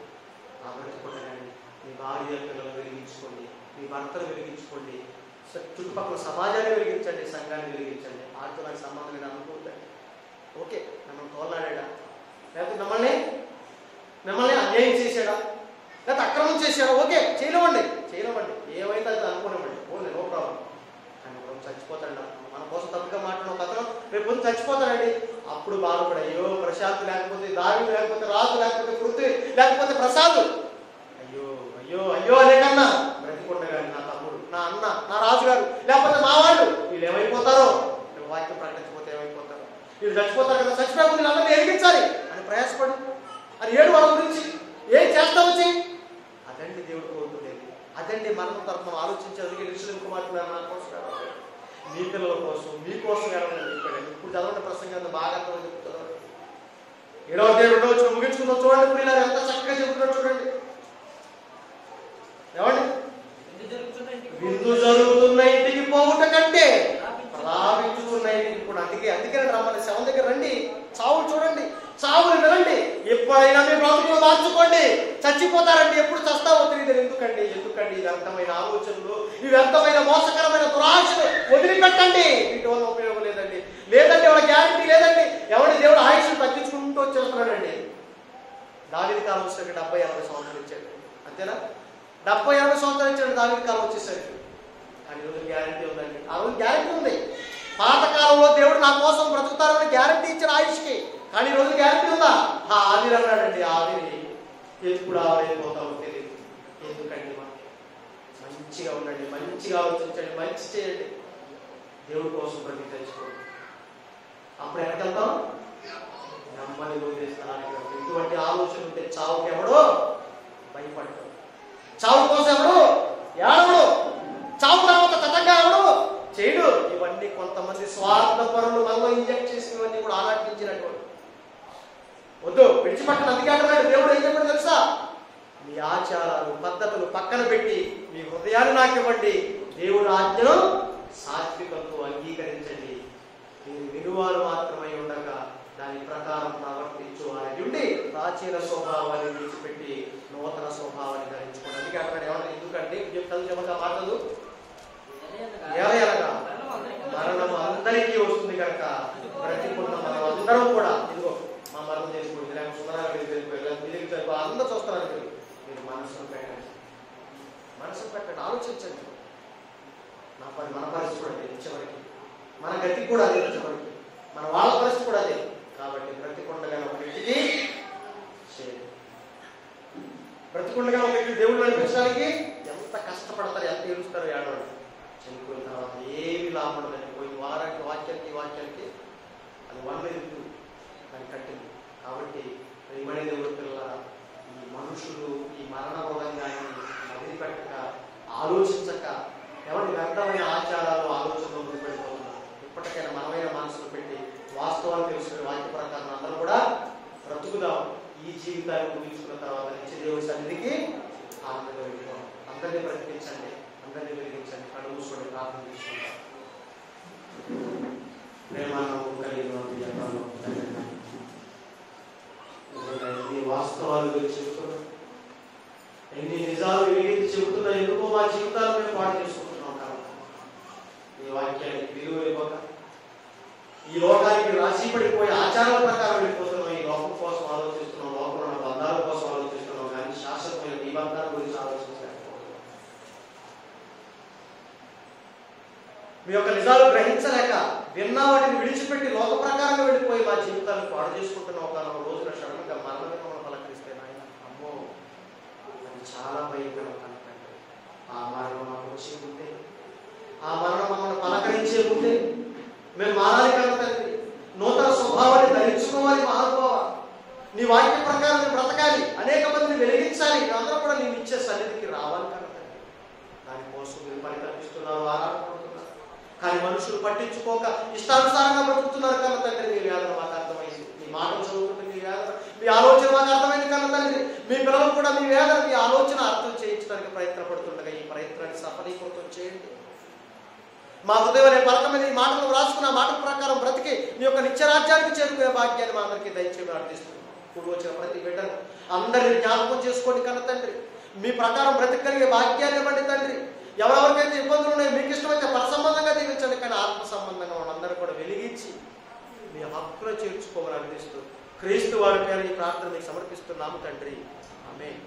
బ్రతుకుంటానండి. మీ భార్య పిల్లలు వెలిగించుకోండి, మీ భర్తను వెలిగించుకోండి, చుట్టుపక్కల సమాజాన్ని వెలిగించండి, సంఘాన్ని వెలిగించండి. ఆడితో నాకు సంబంధం లేదు అనుకుంటాడు. ఓకే, మిమ్మల్ని తోలాడా, లేకపోతే మిమ్మల్ని అన్యాయం చేశాడా, లేకపోతే అక్రమం చేశాడా, ఓకే చేయలేమండి, ఏమైతే అది అనుకోనివ్వండి, ఓన్లీ నో ప్రాబ్లం. కానీ ఒకరోజు చచ్చిపోతాడు. మన కోసం తప్పుగా మాట్లాడిన ఒక అతను రేపు పొద్దు చచ్చిపోతాడండి. అప్పుడు బాధపడే, అయ్యో ప్రశాంత్ లేకపోతే, దావి లేకపోతే, రాజు లేకపోతే, పృథ్వీ లేకపోతే ప్రసాద్, అయ్యో అదే కన్నా బ్రతికుండగా నా తమ్ముడు, నా అన్న, నా రాజుగారు, లేకపోతే మా వాళ్ళు వీళ్ళు ఏమైపోతారో, వాక్యం ప్రకటించకపోతే ఏమైపోతారో, వీళ్ళు చచ్చిపోతారు కదా, చచ్చిపోయి వీళ్ళు అందరినీ ఎదిగించాలి అని ప్రయాసపడు. అది ఏడు వాళ్ళ గురించి ఏం చేస్తావు చెయ్యి. అదండి దేవుడు కోరుకునేది. అదండి మరణం తరఫున ఆలోచించేందుకు యెరూషలేము కుమార్తెలారా నా కోసం ఏడవండి, మీ పిల్లల కోసం, మీకోసం ఏడవండి చెప్పాడు. ఇప్పుడు చదవండి ప్రసంగం బాగా అర్థం చెప్తున్నారు. 7వ అధ్యాయం 2వ వచనం ముగించుకుందాం. చూడండి పిల్లలు ఎంత చక్కగా చెప్తున్నారు చూడండి. ఏమండి? విందు జరుగుతున్న ఇంటికి పోవుట కంటే ప్రలాపించుకున్న ఇంటికి కూడా. అందుకే రమ్మని శవం దగ్గర రండి, చావులు చూడండి, చావులు వినండి. ఎప్పుడైనా మీ బ్రతుకులు మార్చుకోండి. చచ్చిపోతారండి, ఎప్పుడు చస్తావో తెలియదు. ఎందుకండి ఈ వ్యర్థమైన ఆలోచనలు, ఈ వ్యర్థమైన మోసకరమైన దురాశలు వదిలిపెట్టండి. వీటి వల్ల ఉపయోగం లేదండి. వాళ్ళ గ్యారంటీ లేదండి. దేవుడు ఆయుష్ను తగ్గించుకుంటూ వచ్చేస్తున్నాడండి. దావీదు కాలం వచ్చేసరికి 70-80 సంవత్సరాలు ఇచ్చాడు. అంతేనా? 70-80 సంవత్సరాలు ఇచ్చాడు దావీదు కాలం వచ్చేసరికి. కానీ రోజు గ్యారంటీ ఉందండి. ఆ రోజు గ్యారంటీ ఉంది. పాతకాలంలో దేవుడు నా కోసం బ్రతుకుతారని గ్యారంటీ ఇచ్చాడు ఆయుష్కి. కానీ ఈ రోజు గ్యారంటీ ఉందా? ఆవిరి అన్నాడండి. ఆవిరి ఎప్పుడు ఆవిరైపోతామో తెలియదు. ఎందుకండి మంచిగా ఉండండి, మంచిగా ఆలోచించండి, మంచి చేయండి, దేవుడి కోసం బ్రతికి తెచ్చుకోండి. అప్పుడు ఎక్కడికి వెళ్తాం? నమ్మని వదిలేస్తానికి. ఇటువంటి ఆలోచన ఉంటే చావుకి ఎవడో భయపడతాడు, చావు కోసం ఎవడు ఏడవడు, చావు తర్వాత తతంగా ఎవడు చేయడు. ఇవన్నీ కొంతమంది స్వార్థపరులు మనలో ఇంజెక్ట్ చేసినవన్నీ కూడా ఆరాటించినటువంటి వద్దు విడిచిపట్టను. అందుకే అంటున్నాడు దేవుడు ఏం చెప్పాడు తెలుసా? మీ ఆచారాలు పద్ధతులు పక్కన పెట్టి మీ హృదయాన్ని నాకు ఇవ్వండి, దేవుడు ఆజ్ఞను సాత్వికంతో అంగీకరించండి, మీరు వినువారు మాత్రమై ఉండగా దాని ప్రకారం ప్రవర్తించు అని ఉండి ప్రాచీన స్వభావాన్ని విడిచిపెట్టి నూతన స్వభావాన్ని ధరించుకోండి. అందుకే అక్కడ ఏమన్నా ఎందుకంటే చెప్తా మాటలు ఎలాగా మరణం అందరికీ వస్తుంది కనుక బ్రతికున్న మనం అందరం కూడా ఇదిగో మా మరణం చేసుకోండి, లేకపోతే సుందరాలు వెళ్ళిపోయి అందరూ చూస్తున్నారు. మీరు మనసును పెట్టండి, మనసును పెట్టండి, ఆలోచించండి. మన పరిస్థితి కూడా అదే చివరికి, మన గతి కూడా అదే చివరికి, మన వాళ్ళ పరిస్థితి కూడా అదే. కాబట్టి బ్రతికుండగా ఒక వ్యక్తికి చేయండి, బ్రతికుండగా ఒక వ్యక్తి దేవుడు నడిపించడానికి ఎంత కష్టపడతారు, ఎంత ఏడుస్తారు, ఏడవడం. చనిపోయిన తర్వాత ఏమి లాభపడదండి. పోయి వాక్యానికి అది వన్నెద్దు దాన్ని కట్టింది. కాబట్టి ప్రేమనే దేవుడు పిల్లల ఈ మనుషులు ఈ మరణ బోధంగాన్ని వదిలిపెట్టక ఆలోచించక ఎవరి వ్యర్థమైన ఆచారాలు ఆలోచనలు వదిలిపెట్టుకోతున్నారు. ఇప్పటికైనా మనమైన మనసులు పెట్టి వాస్తవాలు తెలుసుకునే వాక్య ప్రకారం అందరూ కూడా బ్రతుకుదాం. ఈ జీవితాన్ని ముగించుకున్న తర్వాత నిత్య దేవుడి సన్నిధికి ఆనందంగా వెళ్ళిపోవాలి. అందరినీ బ్రతికించండి, అందరినీ వెలిగించండి. కళ్ళు మూసుకొని ప్రార్థన చేసుకుంటాం. ఎన్ని వాస్తవాలు చెబుతున్నాం, ఎన్ని నిజాలు వెలిగించి చెబుతున్నా, ఎందుకో మా జీవితాలు మేము పాటు చేసుకుంటున్నాం. కాబట్టి ఈ వాక్యానికి విలువ ఇవ్వక ఈ లోకానికి రాసి పడిపోయి ఆచారాల ప్రకారం వెళ్ళిపోతున్నాం. ఈ లోకం కోసం ఆలోచిస్తున్నాం, లోకంలో ఉన్న బంధాల కోసం ఆలోచిస్తున్నాం, కానీ శాశ్వతమైన ఈ బంధాల గురించి ఆలోచించలేకపోతున్నాం. మీ యొక్క నిజాలు గ్రహించలేక విన్నా వాటిని విడిచిపెట్టి లోక ప్రకారంగా వెళ్ళిపోయి మా జీవితాలను పాడు చేసుకుంటున్నాం. ఒక రోజున సడన్గా మరణమే మనం పలకరిస్తే నాయన అమ్మో అది చాలా భయంకరం. కనుకంటే ఆ మరణం మాకు వచ్చే ముందే, ఆ మరణం మమ్మల్ని పలకరించే ముందే మేము మారాలి కనుక నూతన స్వభావాన్ని ధరించుకోవాలి. మహానుభావ నీ వాక్య ప్రకారం మేము బ్రతకాలి, అనేక మందిని వెలిగించాలి, అందరూ కూడా నేను ఇచ్చే సన్నిధికి రావాలి కనుక దానికోసం మీరు పని కల్పిస్తున్నారు, ఆరాటపడుతున్నారు. కానీ మనుషులు పట్టించుకోక ఇష్టానుసారంగా బ్రతుకుతున్నారు కన్న తండ్రి. మీ వేదన మాకు అర్థమైంది, మీ మాటలు చదువుతుంది మీ వేదన, మీ ఆలోచన మాకు అర్థమైంది కన్న తండ్రి. మీ పిల్లలు కూడా మీ వేదన, మీ ఆలోచన అర్థం చేయించడానికి ప్రయత్నపడుతుండగా ఈ ప్రయత్నాన్ని సఫలీకృతం చేయండి. మా హృదయం అనే పలక మీద ఈ మాటలు రాసుకున్న మాట ప్రకారం బ్రతికి మీ యొక్క నిత్యరాజ్యానికి చేరుకునే భాగ్యాన్ని మా అందరికీ దయచేసి అర్థిస్తున్నాం. ఇప్పుడు వచ్చిన ప్రతి బిడ్డను అందరినీ జ్ఞాపకం చేసుకోండి కన్న తండ్రి. మీ ప్రకారం బ్రతికగలిగే భాగ్యాన్ని ఇవ్వండి తండ్రి. ఎవరెవరికైతే ఇబ్బందులు ఉన్నాయో మీకు ఇష్టమైతే పర సంబంధంగా దీవించండి, కానీ ఆత్మ సంబంధంగా వాళ్ళందరూ కూడా వెలిగించి మీ హక్కులో చేర్చుకోమని అర్థిస్తూ క్రీస్తు వారి పేరు ఈ ప్రార్థన మీకు సమర్పిస్తున్నాము తండ్రి. ఆమేన్.